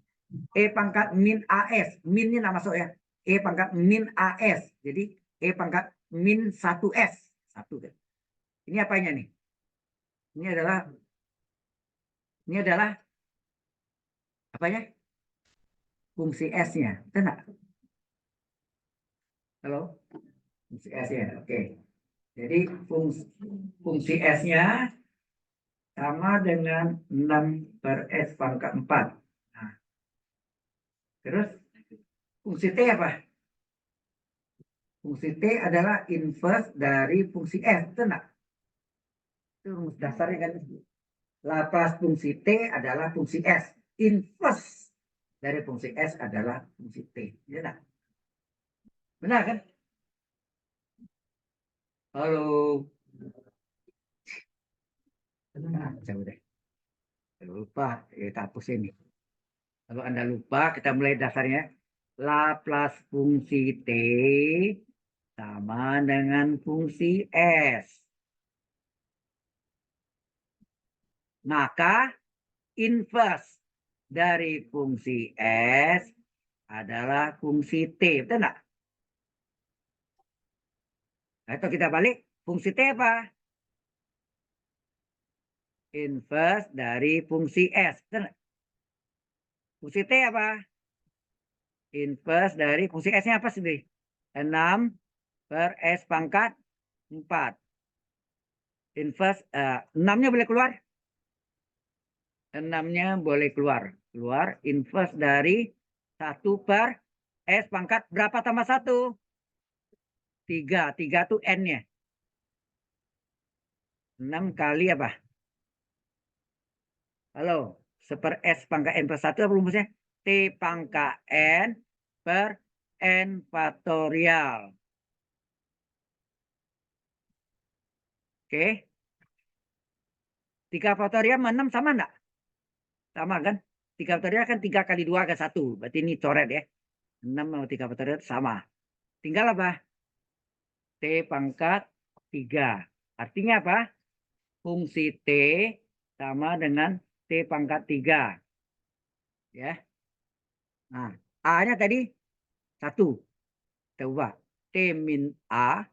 E pangkat min AS. Min ini nggak masuk ya. E pangkat min AS. Jadi E pangkat min 1S. 1 kan. Ini apanya nih? Ini adalah apanya? Fungsi S-nya. Benar? Halo? Fungsi S-nya. Oke. Jadi fungsi S-nya sama dengan 6 per S pangkat 4. Nah, terus fungsi T apa? Fungsi T adalah inverse dari fungsi S. Benar? Itu rumus dasarnya kan. Laplace fungsi T adalah fungsi S. Inverse dari fungsi S adalah fungsi T. Benar? Benar kan? Halo. Nah, jauh deh. Lupa, kita hapus ini. Kalau Anda lupa, kita mulai dasarnya. Laplace fungsi T sama dengan fungsi S. Maka inverse dari fungsi S adalah fungsi T. Betul enggak? Atau kita balik, fungsi T apa? Inverse dari fungsi S. Betul enggak? Fungsi T apa? Inverse dari fungsi S-nya apa sendiri? 6 per S pangkat 4. Inverse 6-nya boleh keluar? 6-nya boleh keluar. Keluar inverse dari 1 per S pangkat berapa tambah 1? 3. 3 itu N-nya. 6 kali apa? Halo, seper S pangkat N plus 1 apa rumusnya? T pangkat N per N faktorial. Oke. 3 faktorial 6 sama enggak? Sama kan? 3 faktorial kan 3 kali 2 ke 1. Berarti ini coret ya. 6 sama 3 faktorial sama. Tinggal apa? T pangkat 3. Artinya apa? Fungsi T sama dengan T pangkat 3. Ya. Nah, A-nya tadi 1. Kita ubah. T min A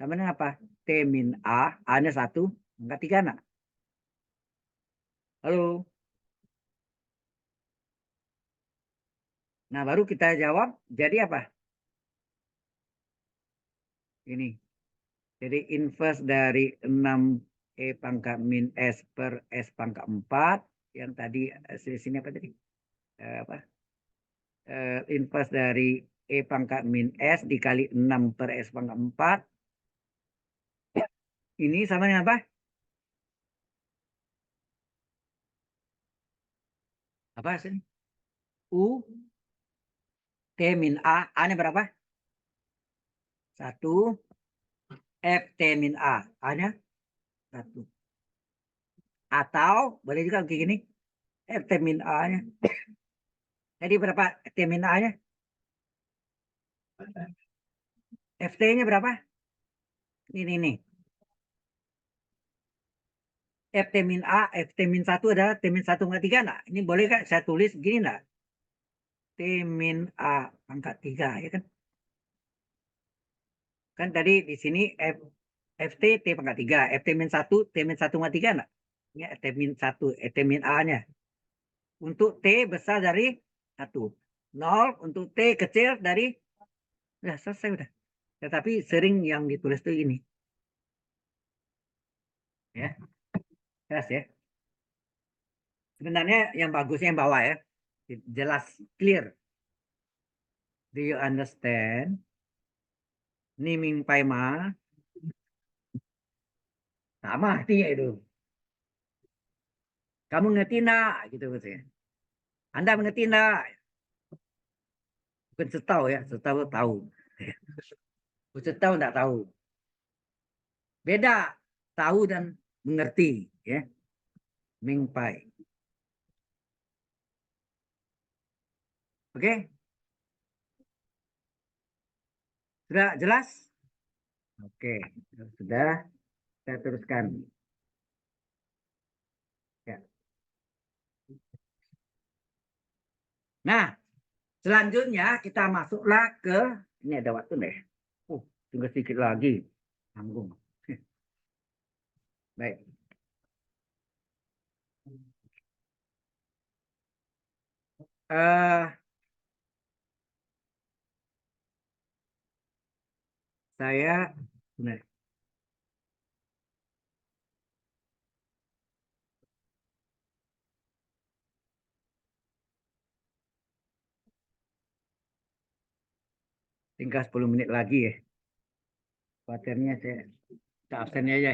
sama dengan apa? T min A. A-nya 1. Pangkat 3 nak. Halo. Nah, baru kita jawab. Jadi apa? Ini. Jadi inverse dari 6 E pangkat min S per S pangkat 4. Yang tadi sini apa tadi? Apa? Inverse dari E pangkat min S dikali 6 per S pangkat 4. Ini sama dengan apa? Apa sini? U T min A. A-nya berapa? 1. F T min A. A-nya 1. Atau boleh juga kayak gini. F T min A-nya. Jadi berapa T min A-nya? FT-nya berapa? Ini nih. FT min A, FT min 1 adalah T min 1/3 enggak? Ini boleh kan saya tulis gini enggak? T min A pangkat 3 ya kan? Kan tadi di sini FT T pangkat 3, FT min 1 T min 1/3 enggak? Ini FT min 1, FT min A-nya. Untuk T besar dari 1. 0 untuk T kecil dari udah selesai udah. Tetapi sering yang ditulis itu ini. Ya, jelas ya. Sebenarnya yang bagusnya yang bawah ya. Jelas, clear. Do you understand? Ni Ming Pai Ma. Sama artinya itu. Kamu ngerti nak? Gitu maksudnya. Anda mengerti nak? Bukan setahu ya, setahu tahu. Setahu enggak tahu. Beda tahu dan mengerti ya. Ming Pai. Oke? Sudah jelas? Oke, sudah. Saya teruskan. Ya. Nah, selanjutnya kita masuklah ke ini ada waktu deh. Tinggal sedikit lagi. Tanggung. Baik. Eh, saya nah, tinggal 10 menit lagi ya. Kuatirnya saya absennya aja.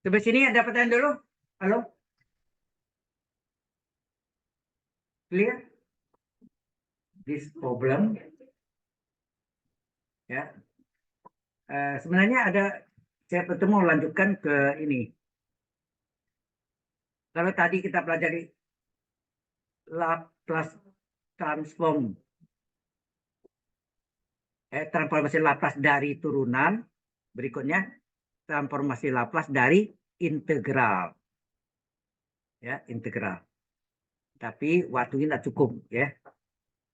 Sampai sini ada pertanyaan dulu. Halo, clear this problem? Ya, sebenarnya ada saya bertemu lanjutkan ke ini. Kalau tadi kita pelajari Laplace transform, transformasi Laplace dari turunan, berikutnya transformasi Laplace dari integral, ya integral. Tapi waktunya tidak cukup, ya.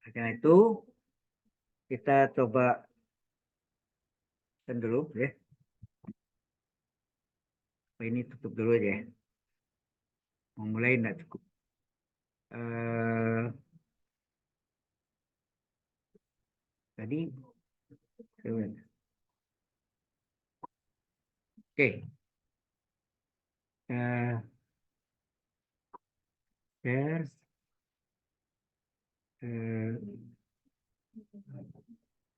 Karena itu kita coba dulu, ya. Ini tutup dulu aja. Mau mulai tidak cukup. Tadi, oke. Share.